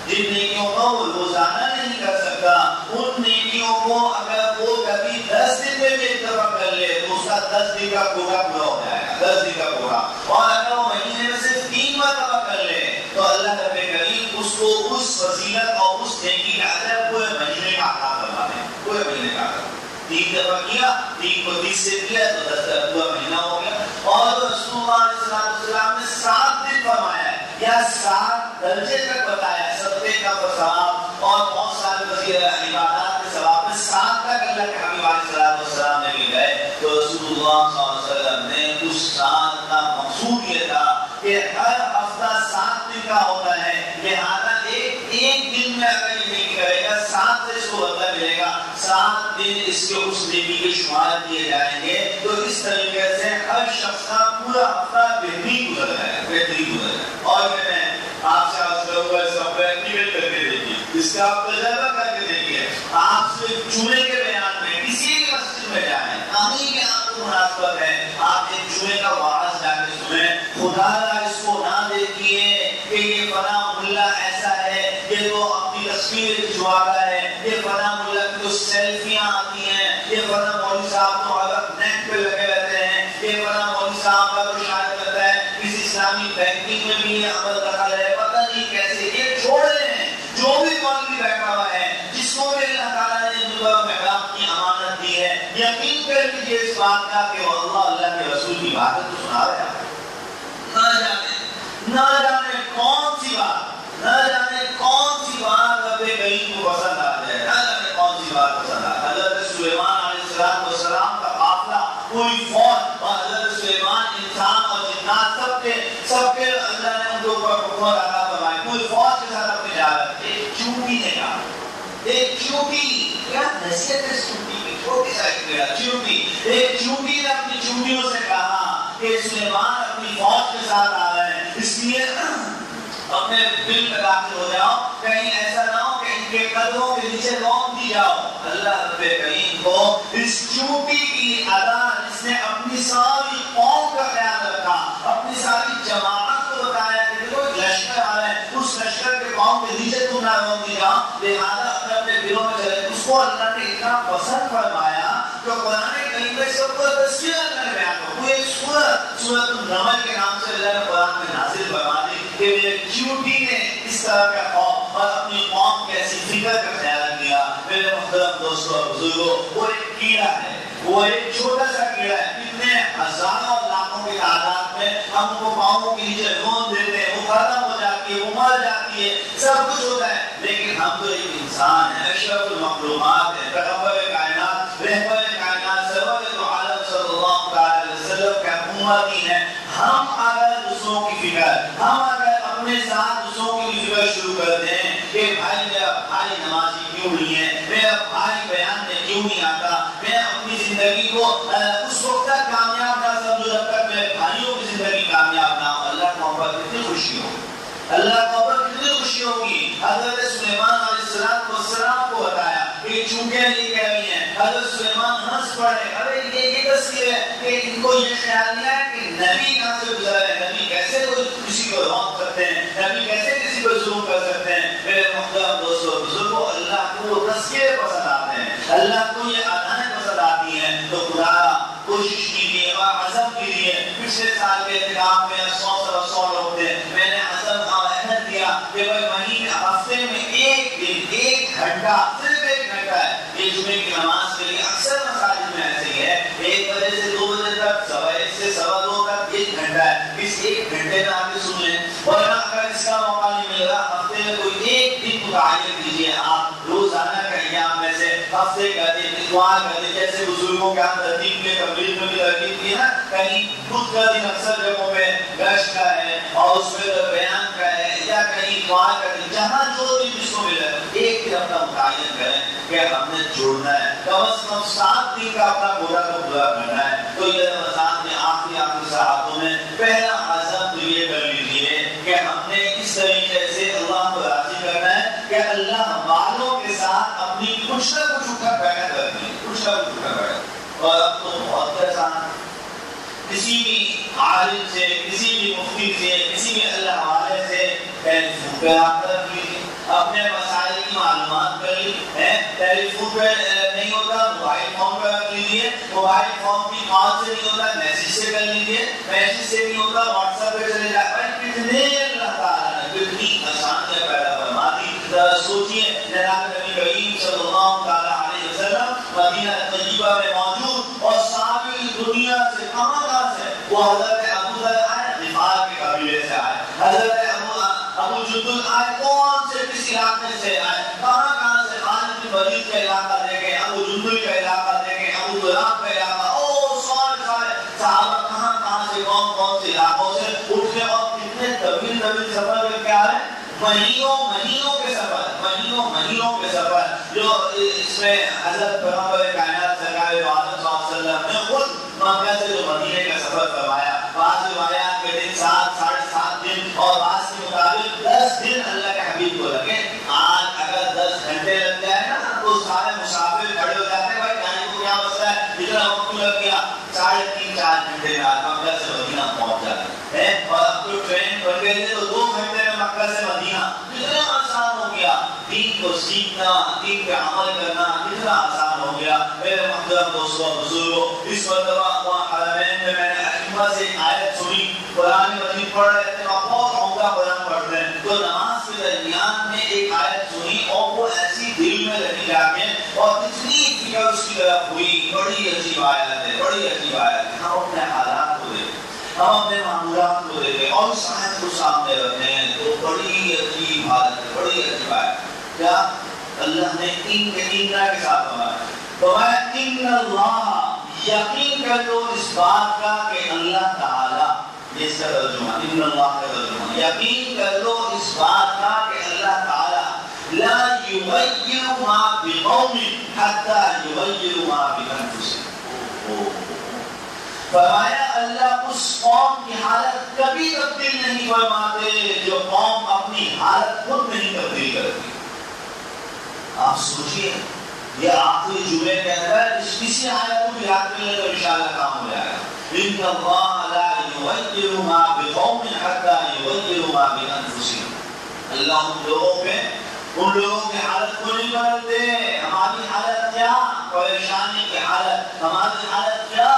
جن نیکیوں کو وہ روزانہ نہیں کر سکتا، ان نیکیوں کو اگر وہ کبھی 10 دن میں بھی اتفاق کر لے تو اس کا 10 دن کا کوٹا پورا ہو جائے گا، 10 دن کا کوٹا. اور اگر وہ مہینے میں صرف 3 مرتبہ کر لے تو اللہ رب کریم اس کو اس فضیلت اور اس نیکی کا اجر پورے مہینے کا عطا فرما دے، پورے مہینے کا عطا. 3 دفعہ کیا، 3 کو 30 سے کیا تو 10 کا پورا مہینہ ہو گیا. اور رسول اللہ علیہ السلام نے 7 دن فرمایا ہے یا 7 درجے تک بتایا، صدقے کا ثواب اور بہت سارے عبادات کے ثواب میں 7 تک اللہ کے حبیب علیہ السلام نے لے گئے. تو رسول اللہ صلی اللہ علیہ وسلم نے اس 7 کا مقصود یہ تھا کہ ہر ہفتہ 7 دن کا ہوتا ہے، لہٰذا ایک دن میں اگر یہ نیکی کرے گا 7 سے اس کو بدلہ ملے گا، 7 دن اس کے اس نیکی کے شمار کیے جائیں گے. تو اس طریقے سے ہر شخص کا پورا ہفتہ بہترین گزر جائے، بہترین گزر جائے. اور میں آپ سے عرض کروں گا اس کا پریکٹیکل کر کے دیکھیے، اس کا آپ تجربہ کر کے دیکھیے. آپ صرف جمعے کے بیان میں کسی بھی مسجد میں جائیں، کہیں کہ آپ کو مناسبت ہے، آپ ایک جمعے کا واعظ جا کے سنیں. خدا را اس کو نہ دیکھیے کہ یہ فلاں ملا ایسا ہے، یہ تو اپنی تصویر کھنچواتا ہے، یہ فلاں ملا کی تو سیلفیاں آتی ہیں، یہ فلاں مولوی صاحب تو الگ نیٹ پہ لگے رہتے ہیں، یہ فلاں مولوی صاحب کا تو شاید کرتا ہے کسی اسلامی بینکنگ میں بھی یہ عمل دخل ہے، پتہ نہیں کیسے. یہ چھوڑ رہے ہیں جو بھی مولوی بیٹھا ہوا ہے، جس کو بھی اللہ تعالیٰ نے محراب کی امانت دی ہے، یقین کر لیجیے اس بات کا کہ اللہ کے رسول کی بات تو سنا رہے ہیں. نہ جانے کون سی بات، نہ جانے کون سی بات رب کریم کو پسند آ جائے، نہ جانے کون سی بات پسند آ جائے. حضرت سلیمان علیہ السلام کا قافلہ پوری فوج، اور حضرت سلیمان انسان اور جنات سب کے حکومت عطا فرمائے، پوری فوج کے ساتھ اپنی تجارت. ایک چونٹی نے کہا، ایک چونٹی، کیا نصیحت ہے اس چونٹی کی، چھوٹی سا کیڑا چونٹی. ایک چونٹی نے اپنی چونٹیوں سے کہا کہ سلیمان اپنی فوج کے ساتھ آ رہے ہیں، اس لیے اپنے دل میں داخل ہو جاؤ، کہیں ایسا نہ ہو کہ ان کے قدموں کے نیچے لوٹ دی جاؤ. اللہ رب کریم کو اس چونٹی کی ادا، اس نے اپنی ساری قوم کا خیال رکھا، اپنی ساری جماعت کو بتایا کہ دیکھو لشکر آ رہے ہیں، اس لشکر کے پاؤں کے نیچے تم نہ لوٹ دی جاؤ، لہٰذا اپنے اپنے دلوں میں چلے. اس کو اللہ نے اتنا پسند فرمایا کہ قرآن کریم میں سب کو تذکیہ اللہ نے بیان کیا. کوئی سورۃ النمل کے نام سے اللہ نے قرآن میں نازل فرما دی کہ میرے چونٹی نے اس طرح کا خوف اور اپنی قوم کی ایسی فکر کا خیال کیا. میرے محترم دوستوں اور بزرگوں، وہ ایک کیڑا ہے، وہ ایک چھوٹا سا کیڑا ہے. کتنے ہزاروں لاکھوں کی تعداد میں ہم کو پاؤں کے نیچے رون دیتے ہیں، وہ ختم ہو جاتی ہے، وہ مر جاتی ہے، سب کچھ ہوتا ہے، لیکن ہم تو ایک انسان ہیں، اشرف المخلوقات ہیں، پیغمبر کائنات، رہبر کائنات، سرور دو عالم صلی اللہ علیہ وسلم کا امتی ہیں. ہم اگر دوسروں کی فکر، ہم اگر اپنے ساتھ دوسروں کی فکر شروع کر دیں کہ بھائی میرا بھائی نمازی کیوں نہیں ہے، میرا بھائی بیان میں کیوں نہیں آتا، میں اپنی زندگی کو اس وقت تک کامیاب نہ سمجھوں جب تک میرے بھائیوں کی زندگی کامیاب نہ ہو. اللہ کو محبت کتنی خوشی ہو، اللہ کو محبت کتنی خوشی ہوگی. حضرت سلیمان علیہ السلام کو بتایا کہ چونکہ یہ کہہ رہی ہیں، حضرت سلیمان ہنس پڑے. ارے یہ تصویر ہے کہ ان کو یہ خیال نہیں آیا کہ نبی کہاں سے گزرا ہے، نبی کیسے کوئی کسی کو روک سکتے ہیں، نبی کیسے کسی کو ظلم کر سکتے ہیں. میرے محترم دوستوں بزرگوں، اللہ کو تذکرے پسند آتے ہیں، اللہ کو یہ ادائیں پسند آتی ہیں. تو خدا کوشش کیجیے اور عزم کیجیے. پچھلے سال کے احترام میں 100 لوگ تھے، میں نے عزم اور عہد کیا کہ بھائی مہینے ہفتے میں ایک دن، ایک گھنٹہ، صرف ایک گھنٹہ ہے. یہ جمعے کی نماز کے لیے اکثر مساجد میں ایسے ہی ہے، 1 بجے سے 2 بجے تک، 1:15 سے 2:15 تک 1 گھنٹہ ہے. اس 1 گھنٹے میں آپ سن لیں، ورنہ اگر اس کا موقع نہیں ملے گا ہفتے میں کوئی ایک دن متعین کیجیے. آپ روزانہ کا ایام میں سے ہفتے کا دن اتوار کا دن، جیسے بزرگوں کے ہم ترتیب کے تبلیغ میں بھی ترتیب کی نا، کہیں بدھ کا دن اکثر جگہوں پہ گشت کا ہے اور اس میں بیان کا ہے، یا کہیں اتوار کا دن، جہاں جو دن جس کو ملے ایک دن اپنا متعین کریں کہ ہم نے جوڑنا ہے، کم از کم 7 دن کا اپنا گوڑا کو پورا کرنا ہے. تو یہ رمضان میں آخری ساعتوں میں پہلا عزم تو یہ کر لیجیے کہ ہم نے اس طریقے سے اللہ کو راضی کرنا ہے کہ اللہ والوں کے ساتھ اپنی کچھ نہ کچھ اٹھا بیٹھ کرنی ہے، کچھ نہ کچھ اٹھا بیٹھ. اور اب تو بہت آسان، کسی بھی عالم سے، کسی بھی مفتی سے، کسی بھی اللہ والے سے رابطہ کیجیے، اپنے مسائل کی معلومات کر لیجیے. ٹیلی فون پہ نہیں ہوتا موبائل فون پہ رکھ لیجیے، موبائل فون کی کال سے نہیں ہوتا میسج سے کر لیجیے، میسج سے نہیں ہوتا واٹس ایپ پہ چلے جائے. کتنے اللہ تعالیٰ نے کتنی آسانیاں پیدا فرما دی. سوچیے جناب نبی کریم صلی اللہ تعالیٰ علیہ وسلم مدینہ طیبہ میں موجود اور ساری دنیا سے کہاں سے وہ حضرت ابو ذر آئے، غفار کے قبیلے سے آئے، حضرت ابو جندل آئے، کون سے کس علاقے سے آئے، کہاں سے، خالد بن ولید کا علاقہ دیکھیں، ابو جندل کا علاقہ دیکھیں، ابو دلاب کا علاقہ، سارے صحابہ کہاں سے کون سے علاقوں سے اٹھ کے اور کتنے طویل سفر کر کے آ رہے ہیں. مہینوں کے سفر جو اس میں حضرت پیغمبر کائنات سرکار دو عالم صلی اللہ علیہ وسلم نے خود مکہ سے جو مدینے کا سفر فرمایا. بعض روایات کے دن 7-7.5 دن اور بعض کے مطابق 10 دن اللہ کے حبیب کو لگے. آج اگر 10 گھنٹے لگ جائے نا تو سارے مسافر کھڑے ہو جاتے ہیں، بھائی جانے کو کیا مسئلہ ہے، اتنا وقت لگ گیا. 3.5-4 گھنٹے میں مکہ سے مدینہ پہنچ جاتے ہیں. اور اب تو ٹرین بن گئی ہے تو 2 گھنٹے میں مکہ سے مدینہ. کتنا آسان ہو گیا دین کو سیکھنا، دین پہ عمل کرنا کتنا آسان ہو گیا. میرے محترم دوستوں بزرگوں، اس مرتبہ حرمین میں نے ائمہ سے آیت سنی، قرآن مجید پڑھ رہے تھے، بہت عمدہ قرآن پڑھتے ہیں، تو نماز کے درمیان میں ایک آیت سنی اور وہ ایسی دل میں رہی جا کے اور اتنی فکر اس کی طرف ہوئی. بڑی عجیب آیت ہے، بڑی عجیب آیت ہے. ہم اپنے حالات کو دیکھیں، ہم اپنے معمولات کو دیکھیں اور اس آیت کو سامنے رکھتے ہیں تو بڑی عجیب حالت ہے، بڑی عجیب آیت. کیا اللہ نے ان کے ساتھ فرمایا ان اللہ، یقین کر لو اس بات کا کہ اللہ تعالیٰ، یہ اس کا ترجمہ ان اللہ کا ترجمہ. یقین کر لو اس بات کا کہ اللہ تعالی لا یغیر ما بقوم حتی یغیروا ما بانفسہم. فرمایا اللہ اس قوم کی حالت کبھی تبدیل نہیں فرماتے جو قوم اپنی حالت خود نہیں تبدیل کرتی. آپ سوچئے یہ آخری جملے کے اندر کسی آیت کو بھی یاد کر لیں تو انشاءاللہ کام ہو جائے گا. ان اللہ لا یغیر ما بقوم حتی یغیروا ما بانفسہم. اللہ ان لوگوں کی حالت کو نہیں بدلتے. ہماری حالت کیا؟ پریشانی کی حالت. ہماری حالت کیا؟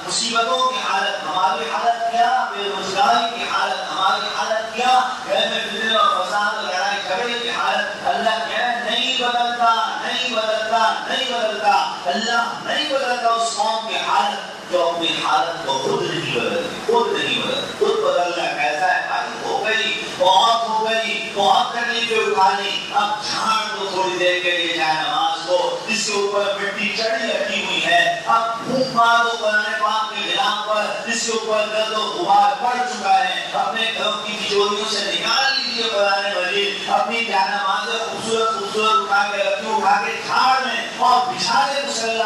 مصیبتوں کی حالت. ہماری حالت کیا؟ بے روزگاری کی حالت. ہماری حالت کیا؟ گھر میں فتنے اور فساد اور لڑائی جھگڑے کی حالت. اللہ کہہ نہیں بدلتا نہیں بدلتا نہیں بدلتا. اللہ نہیں بدلتا اس قوم کی حالت جو اپنی حالت کو خود نہیں بدلتی. خود نہیں بدلتی. خود بدلنا کیسا ہے بھائی؟ ہو گئی بہت ہو گئی بہت تکلیفیں اٹھانی. اب جھاڑ دو تھوڑی دیر کے لیے جائے نماز کو جس کے اوپر مٹی چڑھی رکھی ہوئی ہے. اب پھونک مار دو قرآن پاک کے غلام پر جس کے اوپر گرد و غبار پڑ چکا ہے. اپنے گھروں کی تجوریوں سے نکال لیجیے قرآن مجید. اپنی جائے نمازیں خوبصورت خوبصورت اٹھا کے رکھی اٹھا کے جھاڑ میں اور بچھا دے مصلی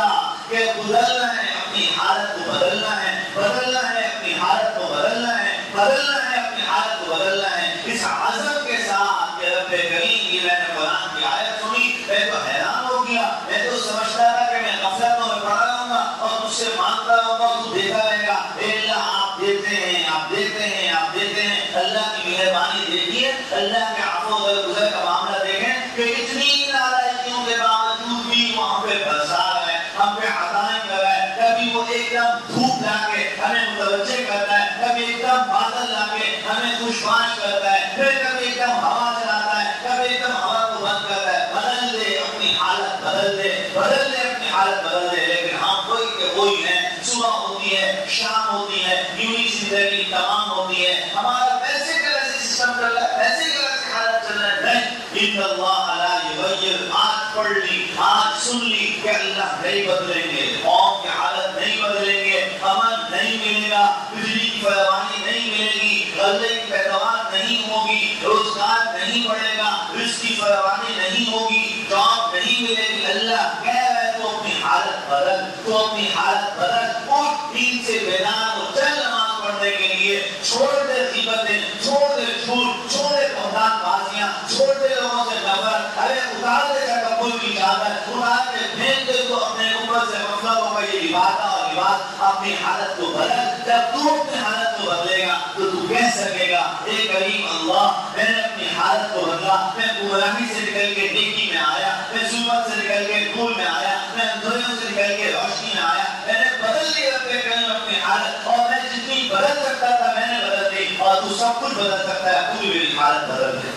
کہ بدلنا ہے اپنی حالت کو بدلنا ہے. بدلنا ہے اپنی حالت کو بدلنا ہے. بدلنا ہے اپنی حالت کو بدلنا ہے. اس عزم کے ساتھ کہ رب کریم کی میں نے قرآن کی آیت سنی میں تو حیران ہو گیا. میں تو سمجھتا تھا کہ میں غفلتوں میں پڑا رہوں گا اور تجھ سے مانگتا رہوں گا تو دیتا رہے گا. اے اللہ آپ دیتے ہیں آپ دیتے ہیں آپ دیتے ہیں. اللہ کی مہربانی دیکھیے. اللہ کے عفو و درگزر کا معاملہ دیکھیں کہ اتنی نالائکیوں کے باوجود بھی وہ ہم پہ برسا ہے ہم پہ عطائیں کر رہا ہے. کبھی وہ ایک دم دھوپ لا کے ہمیں متوجہ کرتا ہے. کبھی ایک دم بادل لا کے ہمیں خوشباش کرتا ہے. پھر کبھی ایک دم ہوا چلاتا ہے. کبھی ایک دم ہوا کو بند کرتا ہے. بدل دے اپنی حالت بدل دے بدل دے اپنی حالت بدل دے. لیکن ہم کوئی کہ کوئی ہے. صبح ہوتی ہے شام ہوتی ہے یوں ہی زندگی تمام ہوتی ہے. ہمارا ویسے کا ویسے سسٹم چل رہا ہے ویسے کا ویسے حالت چل رہا ہے. نہیں ان اللہ لا یغیر. آج پڑھ لی آج سن لی کہ اللہ نہیں بدلیں گے. قوم کی حالت نہیں بدلیں گے. امن نہیں ملے گا. بجلی کی فراوانی نہیں ملے گی. غلے کی پیداوار نہیں ہوگی. روزگار نہیں بڑھے گا. رزق کی فراوانی نہیں ہوگی. جاب نہیں ملے گی. اللہ کہہ رہا ہے تو اپنی حالت بدل. تو اپنی حالت بدل. اٹھ دین سے بیدار ہو. چل نماز پڑھنے کے لیے. چھوڑ دے غیبتیں چھوڑ دے جھوٹ چھوڑ دے بہتان بازیاں چھوڑ دے لوگوں سے نفرت. ارے اتار دے تکبر کی چادر. اتار دے پھینک دے تو اپنے اوپر سے مطلب کا یہ لباس اور لباس. اپنی حالت کو بدل. جب تو اپنی حالت کو بدلے گا تو تو کہہ سکے گا اے کریم اللہ میں نے اپنی حالت کو بدلا. میں گمراہی سے نکل کے نیکی میں آیا. میں ظلمت سے نکل کے نور میں آیا. میں اندھیروں سے نکل کے روشنی میں آیا. میں نے بدل لی اپنی حالت اور میں جتنی بدل سکتا تھا میں نے بدل دی. اور تو سب کچھ بدل سکتا ہے. پوری میری حالت بدل دے.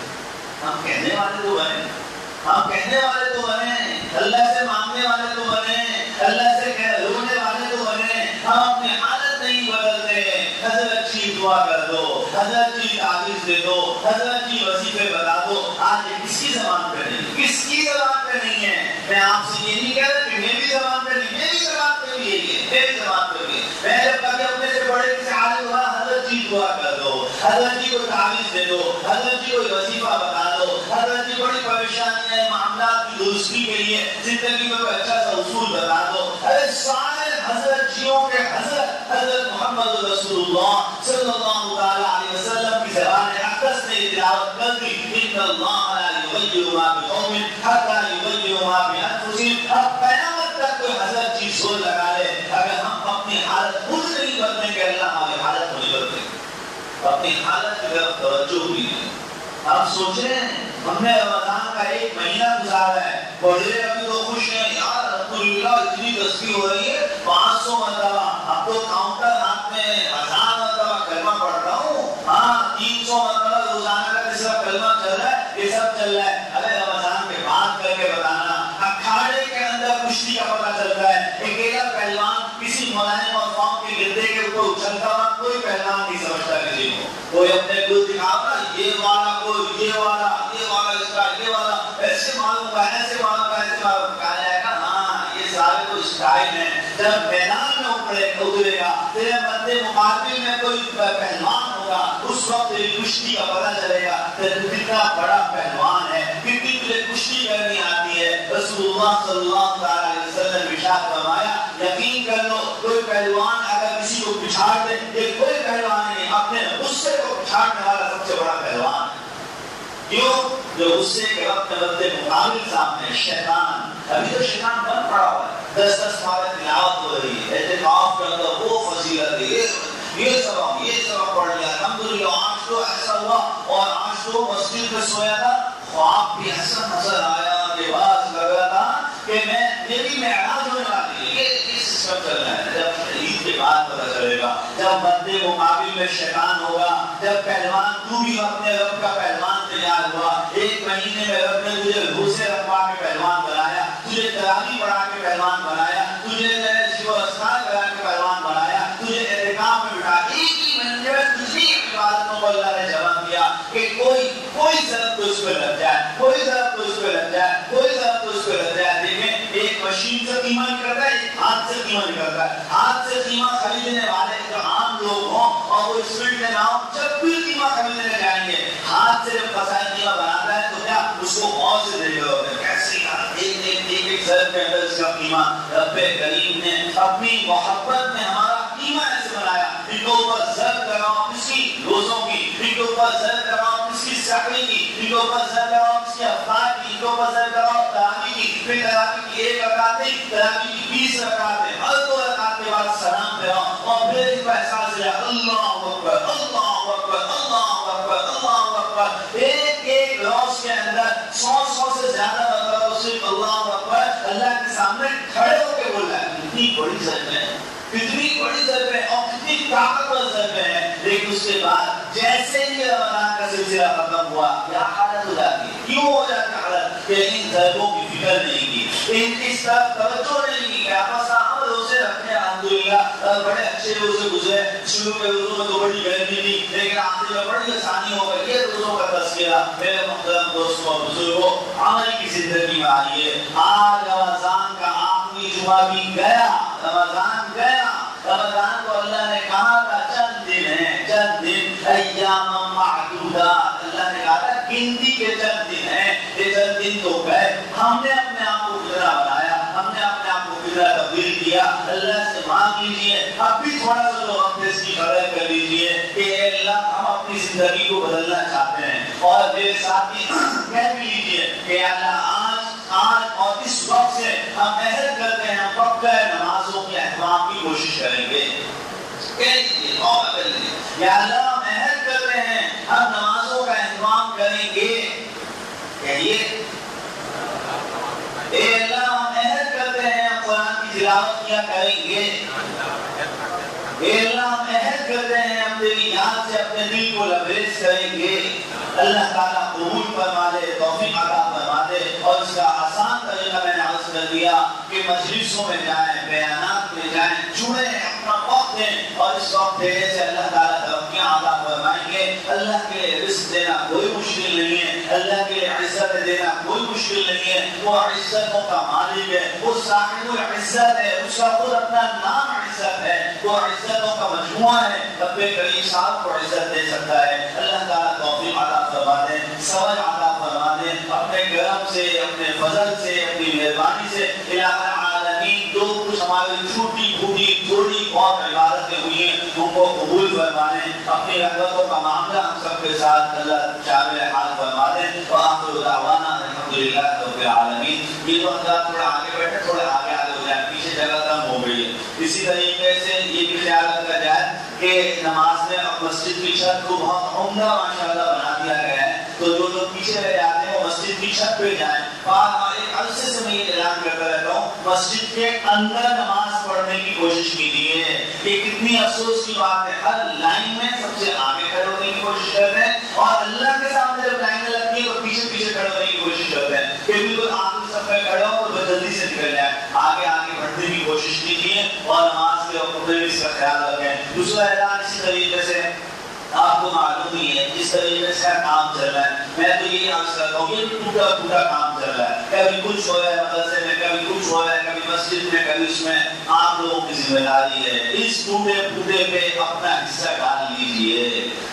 ہم کہنے والے تو بنے. ہم کہنے والے تو بنے. اللہ سے مانگنے والے تو بنے. اللہ سے رونے والے تو بنے. ہم اپنی حالت نہیں بدلتے. حضرت جی دعا کر دو. حضرت جی تعویذ دے دو. حضرت جی وظیفے بتا دو. آج یہ کس کی زبان پہ نہیں کس کی زبان پہ نہیں ہے. میں آپ سے یہ نہیں کہہ رہا کہ میری زبان پہ نہیں. میری زبان پہ بھی یہی ہے. میری زبان پہ بھی. میں جب کبھی اپنے سے بڑے کسی عالم ہوا حضرت جی دعا کر دو. حضرت جی کو تعویذ دے دو. حضرت جی کو وظیفہ بتا دو. حضرت جی بڑی پریشانی ہے معاملات کی درستی کے لیے زندگی میں کوئی اچھا سا اصول بتا دو. ارے سارے حضرت جیوں کے حضرت محمد رسول اللہ صلی اللہ علیہ وسلم کی زبان اقدس نے تلاوت کر دی. ان اللہ لا یغیر ما بقوم حتی یغیروا ما بانفسہم. اب قیامت تک کوئی حضرت جی زور لگا لے اگر ہم اپنی حالت خود نہیں بدلیں گے اللہ ہماری حالت کو نہیں بدلیں گے. اپنی حالت کی طرف توجہ بھی نہیں. آپ سوچیں ہم نے رمضان کا ایک مہینہ گزارا ہے. بڑے ابھی تو خوش ہیں یار الحمدللہ اتنی تسبیح ہو رہی ہے 500 مرتبہ. اب تو کاؤنٹر ہاتھ میں 1000 مرتبہ کلمہ پڑھ رہا ہوں. ہاں 300 مرتبہ روزانہ کا جس طرح کلمہ چل رہا ہے یہ سب چل رہا ہے. ارے رمضان کے بعد کر کے بتانا. اکھاڑے کے اندر کشتی کا پتہ چلتا ہے. اکیلا پہلوان کسی ملائم اور قوم کے گردے کے اوپر اچھلتا ہوا کوئی پہلوان نہیں سمجھتا کسی کو. کوئی اپنے کو دکھاتا یہ والا کوئی یہ والا اس کا یہ والا ایسے معلوم کا ایسے معلوم کا ایسے معلوم کہا جائے گا. ہاں یہ سارے تو اس ٹائم ہے جب میدان میں اترے گا، تیرے مدد مقابل میں کوئی پہلوان ہوگا، اس وقت تیری کشتی کا پتہ چلے گا تیرے کتنا بڑا پہلوان ہے، کتنی تجھے کشتی کرنی آتی ہے۔ رسول اللہ صلی اللہ علیہ وسلم نے ارشاد فرمایا یقین کر لو کوئی پہلوان اگر کسی کو پچھاڑ دے، یہ کوئی پہلوان نہیں، اپنے غصے کو پچھاڑنے والا سب سے بڑا پہلوان ہے۔ کیوں؟ جو غصے کے وقت مدد مقابل سامنے شیطان، ابھی تو شیطان بند پڑا ہوا ہے، 10 بارہ تلاوت ہو رہی ہے، اعتکاف کے اندر وہ فضیلت ہے، یہ سبق پڑھ لیا الحمدللہ، آج تو ایسا ہوا، اور آج تو مسجد میں سویا تھا، خواب بھی ایسا نظر آیا، لباس لگ رہا تھا کہ میری معراج ہونے والی ہے، یہ سسٹم چل رہا ہے۔ جب عید کے بعد پتہ چلے گا، جب مدد مقابل میں شیطان ہوگا، جب پہلوان تو بھی اپنے رب کا پہلوان تیار ہوا، 1 مہینے میں رب نے تجھے روزے رکھوا کے پہلوان بنایا، تجھے تراویح پڑھا کے پہلوان بنایا، تجھے ذکر و اذکار کرا کے پہلوان بنایا، تجھے اعتکاف میں بٹھا، ایک ہی مہینے میں تجھے عبادتوں کو اللہ نے جمع کیا کہ کوئی ضرب تو اس پہ لگ جائے، کوئی ضرب تو اس پہ لگ جائے، کوئی ضرب تو اس پہ لگ جائے۔ دیکھیں ایک مشین سے قیمہ نکلتا ہے، ایک ہاتھ سے قیمہ نکلتا ہے، ہاتھ سے قیمہ خریدنے والے جو عام لوگ ہوں اور وہ اس فیلڈ میں نہ ہوں، جب بھی قیمہ خریدنے جائیں گے، ہاتھ سے جب قصائی قیمہ بناتا ہے تو کیا اس کو غور سے دیکھ رہے ہوتے ہیں، کیسے ایک ضرب کے اندر اس کا قیمہ رب کریم نے اپنی محبت میں ہمارا قیمہ ایسے بنایا، ان کے اوپر ضرب کراؤ اس کی روزوں کی، ان کے اوپر ضرب کراؤ اس کی سحری کی، ان کے اوپر ضرب کراؤ اس کی افطار کی، ان کے اوپر ضرب کراؤ تراویح کی، پھر تراویح کی 1 رکعت نہیں، تراویح کی 20 رکعتیں، ہر 2 رکعت کے بعد سلام پھیراؤ اور پھر ان کا احساس ہے اللہ اکبر اللہ اکبر اللہ اکبر اللہ اکبر، ایک روز کے اندر 100 سے زیادہ مرتبہ صرف اللہ اکبر اللہ کے سامنے کھڑے ہو کے بولا ہے۔ کتنی بڑی ضرب ہے، کتنی بڑی ضرب ہے اور کتنی طاقتور ضرب ہے۔ لیکن اس کے بعد جیسے ہی رمضان کا سلسلہ ختم ہوا کیا حالت ہو جاتی ہے، کیوں ہو جاتی حالت کہ ان ضربوں کی فکر نہیں کی، ان اس طرف توجہ نہیں کی کہ آپس ہم روزے رکھے الحمدللہ بڑے اچھے روزے گزرے، شروع کے روزوں میں تو بڑی گرمی تھی لیکن آخر میں بڑی آسانی ہو گئی، یہ روزوں کا تذکرہ۔ میرے محترم دوستوں اور بزرگوں، عمل کی زندگی میں آئیے، آج رمضان کا آخری جمعہ بھی گیا، رمضان گیا، رمضان کو اللہ نے کہا تھا چند دن ہیں، چند دن ایام معدودات، اللہ نے کہا تھا گنتی کے چند دن ہیں، یہ چند دن تو گئے، ہم نے اپنے آپ کو کتنا بنایا، ہم نے اپنے آپ کو کتنا تبدیل کیا، اللہ سے مانگ لیجیے، اب بھی تھوڑا سا تو وقت اس کی قدر کر لیجیے کہ اے اللہ ہم اپنی زندگی کو بدلنا چاہتے ہیں، اور میرے ساتھ ہی کہہ بھی لیجیے کہ اللہ آج اور اس وقت سے ہم عہد کرتے ہیں، ہم پکا نمازوں کے اہتمام کی کوشش کریں گے، یا اللہ ہم عہد کرتے ہیں ہم نمازوں کا اہتمام کریں گے، کہیے اے اللہ ہم عہد کرتے ہیں ہم قرآن کی تلاوت کیا کریں گے، اے اللہ ہم عہد کرتے ہیں ہم تیری یاد سے اپنے دل کو لبریز کریں گے۔ اللہ تعالیٰ قبول فرما دے، توفیق عطا فرما دے، اور اس کا آسان طریقہ میں نے عرض کر دیا کہ مجلسوں میں جائیں، بیانات میں جائیں، جڑیں، اپنا وقت دیں، اور اس وقت دینے سے اللہ تعالیٰ ترقیاں عطا فرمائیں گے۔ اللہ کے لیے رزق دینا کوئی مشکل نہیں ہے، اللہ کے لیے عزت دینا کوئی مشکل نہیں ہے، وہ عزتوں کا مالک ہے، وہ صاحب العزت ہے، اس کا خود اپنا نام عزت ہے، وہ عزتوں کا مجموعہ ہے، رب کریم صاحب کو عزت دے سکتا ہے۔ اللہ تعالیٰ توفیق عطا فرما دے، صبر عطا فرما دے، اپنے کرم سے، اپنے فضل سے، اپنی مہربانی سے الہ العالمین جو کچھ ہماری چھوٹی بھوٹی تھوڑی بہت عبادتیں ہوئی ہیں ان کو قبول فرما دے، اپنی رحمتوں کا معاملہ ہم سب کے ساتھ اللہ شامل حال فرما دے۔ وآخر دعوانا الحمدللہ رب العالمین۔ یہ تو حضرات تھوڑا آگے بیٹھے، تھوڑے آگے ہو جائیں، پیچھے جگہ کم ہو گئی ہے۔ اسی طریقے سے یہ بھی خیال رکھا جائے کہ نماز میں مسجد کی چھت کو بہت عمدہ ماشاءاللہ بنا دیا گیا ہے، تو جو لوگ پیچھے رہ جاتے ہیں وہ مسجد کی چھت پہ جائیں۔ ایک عرصے سے میں یہ اعلان کرتا رہتا ہوں، مسجد کے اندر نماز پڑھنے کی کوشش کیجیے۔ یہ کتنی افسوس کی بات ہے، ہر لائن میں سب سے آگے کھڑے ہونے کی کوشش کرتے ہیں، اور اللہ کے سامنے جب لائن لگتی ہے تو پیچھے پیچھے کھڑے ہونے کی کوشش کرتے ہیں کہ بالکل آخری صف میں کھڑے ہو تو جلدی سے نکل جائے۔ آگے آگے بڑھنے کی کوشش کیجیے اور نماز کے وقت میں اس کا خیال رکھیں۔ دوسرا اعلان اسی طریقے سے آپ کو معلوم ہی ہے جس طریقے سے کام چل رہا ہے، میں تو یہی عرض کرتا ہوں یہ ٹوٹا پھوٹا کام کام چل رہا ہے، کبھی کچھ ہو رہا ہے مدرسے میں، کبھی کچھ ہو رہا ہے، کبھی مسجد میں، کبھی اس میں، آپ لوگوں کی ذمہ داری ہے اس ٹوٹے پھوٹے پہ اپنا حصہ ڈال لیجئے،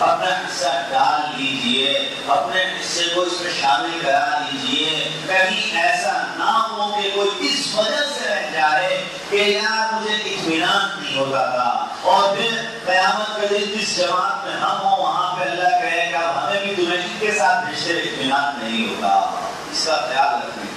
اپنا حصہ ڈال لیجئے، اپنے حصے کو اس میں شامل کرا لیجئے. کہیں ایسا نہ ہو کہ کوئی اس وجہ سے رہ جائے کہ یار مجھے اطمینان نہیں ہوتا تھا، اور پھر قیامت کے دن جس جماعت میں ہم ہوں وہاں پہ اللہ کہے گا ہمیں بھی تمہیں ان کے ساتھ بھیجتے اطمینان نہیں ہوتا. اس کا خیال رکھیں،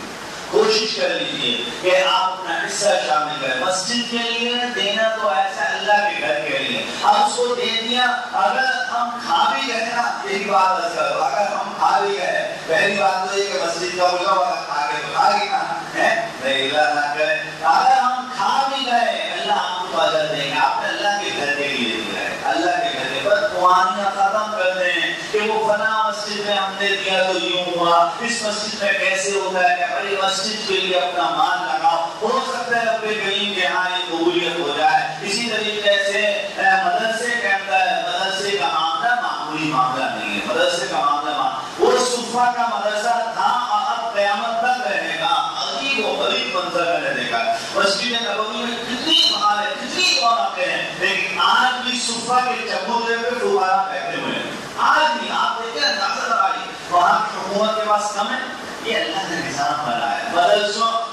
کوشش کر لیجیے کہ آپ اپنا حصہ شامل کریں. مسجد کے لیے دینا تو ایسا اللہ کے گھر کے لیے، اب اس کو دے دیا، اگر ہم کھا بھی گئے نا، یہی بات اثر، اگر ہم کھا بھی گئے، پہلی بات تو یہ کہ مسجد کا بلا اگر کھا گئے تو کھا گیا ہے، نہیں اللہ نہ کرے. اگر ہم کھا بھی گئے اللہ ہم کو اجر دیں گے، آپ نے اللہ کے گھر کے لیے دیا ہے، اللہ کے گھر کے. بس قوانین ختم کر دیں کہ وہ فلاں مسجد میں ہم نے دیا تو یوں ہوا، اس مسجد میں کیسے ہوتا ہے کہ بڑی مسجد کے لیے اپنا مال لگاؤ، ہو سکتا ہے رب کریم کے ہاں یہ قبولیت ہو جائے. اسی طریقے سے مدرسے کے اندر مدرسے کا معاملہ معمولی معاملہ نہیں ہے، مدرسے کا معاملہ وہ صفا کا مدرسہ تھا اور اب قیامت تک رہے گا. عجیب و غریب منظر میں نے دیکھا ہے مسجد نبوی میں، کتنی بہاریں کتنی رونقیں ہیں، لیکن آج بھی صفا کے چبوترے پہ فقراء بیٹھے ہوئے ہیں. آج بھی آپ دیکھیں اندازہ لگائیے وہاں کی حکومت کے پاس کم ہے. یہ اللہ نے نظام بنایا ہے.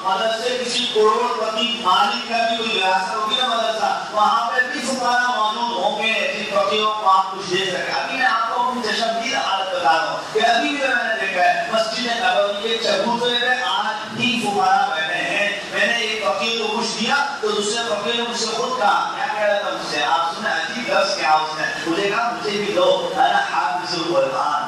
مدرسے کسی کروڑ پتی مالک کا بھی کوئی ریاست ہوگی نا مدرسہ، وہاں پہ بھی فقراء موجود ہوں گے جن فقیروں کو آپ کچھ دے سکیں. ابھی میں آپ کو اپنی چشمدید حالت بتا رہا ہوں کہ ابھی بھی میں نے دیکھا ہے مسجد نبوی کے چبوترے پہ آج بھی فقراء بیٹھے ہیں. میں نے ایک فقیر کو کچھ دیا تو دوسرے فقیر نے مجھ سے خود کہا، کیا کہہ رہا تھا مجھ سے، آپ سنیں عجیب لفظ کیا اس نے مجھے کہا مجھے بھی دو، انا حافظ القرآن،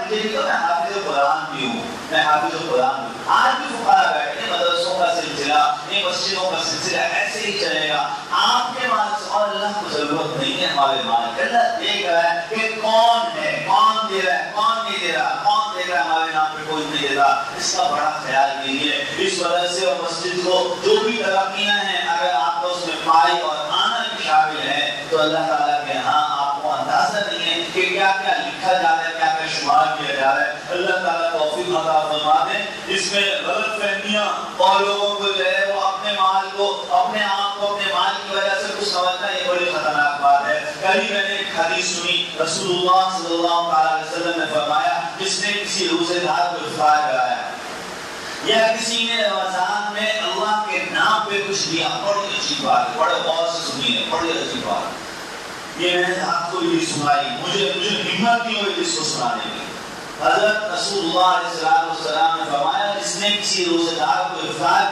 مجھے بھی دو، میں حافظ القرآن بھی ہوں، میں حافظ القرآن بھی ہوں. آج بھی فقراء بیٹھے ہیں. مدرسوں کا سلسلہ، مسجدوں کا سلسلہ ایسے ہی چلے گا. آپ کے مال سے اور اللہ کو ضرورت نہیں ہے ہمارے مال کی. اللہ دیکھ رہا ہے کہ کون ہے، کون دے رہا ہے، کون نہیں دے رہا، کون دے رہا ہے ہمارے نام پہ کوئی نہیں دیتا. اس کا بڑا خیال کیجیے. اس مدرسے اور مسجد کو جو بھی ترقیاں ہیں اگر آپ کو اس میں پائی اور آنا بھی شامل ہے تو اللہ تعالیٰ کے ہاں آپ کو اندازہ نہیں ہے کہ کیا کیا لکھا جا رہا ہے، کیا کیا شمار کیا جا رہا ہے. اللہ تعالیٰ توفیق عطا فرما دیں. اس میں غلط فہمیاں اور لوگوں کو جو ہے وہ اپنے مال کو، اپنے آپ کو اپنے مال کی وجہ سے کچھ سمجھنا، یہ بڑی خطرناک بات ہے. کل میں نے ایک حدیث سنی، رسول اللہ صلی اللہ علیہ وسلم نے فرمایا جس نے کسی روزے دار کو افطار کرایا یا کسی نے رمضان میں اللہ کے نام پہ کچھ دیا، بڑی اچھی بات ہے، بڑے غور سے سنیے، بڑی اچھی بات. یہ میں نے آپ کو یہ سنائی، مجھے ہمت نہیں ہوئی اس کو سنانے کی. حضرت رسول اللہ علیہ السلام نے فرمایا جس نے کسی روزے دار کو افطار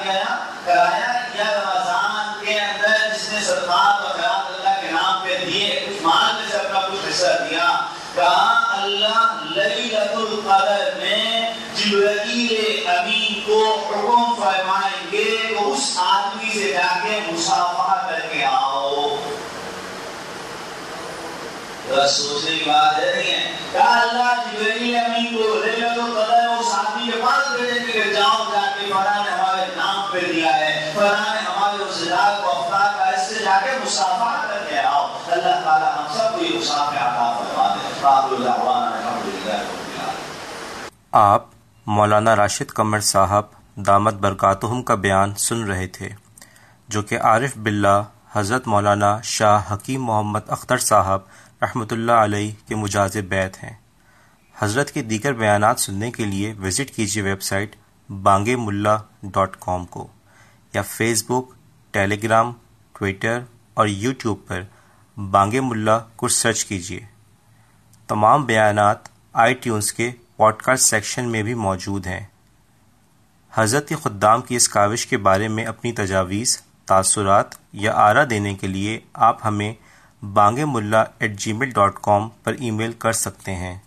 کرایا یا رمضان کے اندر جس نے صدقات و خیرات اللہ کے نام پہ دیے، کچھ مال میں سے اپنا کچھ حصہ دیا، کہا اللہ لیلۃ القدر میں جبرائیل امین کو حکم فرمائیں گے کہ اس آدمی سے جا کے مصافحہ کر کے آؤ. سوچنے کی بات ہے نہیں ہے. کہا اللہ جبرائیل امین کو لیلۃ القدر اس آدمی کے پاس بھیجیں گے کہ جاؤ جا کے فلاں نے ہمارے نام پہ دیا ہے، فلاں نے ہمارے روزے دار کو افطار کا، اس سے جا کے مصافحہ کر کے آؤ. اللہ تعالیٰ ہم سب کو یہ مصافحہ عطا فرما دے. آپ مولانا راشد قمر صاحب دامت برکاتہم کا بیان سن رہے تھے، جو کہ عارف باللہ حضرت مولانا شاہ حکیم محمد اختر صاحب رحمۃ اللہ علیہ کے مجاز بیت ہیں. حضرت کے دیگر بیانات سننے کے لیے وزٹ کیجیے ویب سائٹ bangemullah.com کو، یا فیس بک، ٹیلی گرام، ٹویٹر اور یوٹیوب پر بانگے ملا کو سرچ کیجیے. تمام بیانات iTunes کے پوڈ کاسٹ سیکشن میں بھی موجود ہیں. حضرت کے خدام کی اس کاوش کے بارے میں اپنی تجاویز، تاثرات یا آرا دینے کے لیے آپ ہمیں bangemullah@gmail.com پر ای میل کر سکتے ہیں.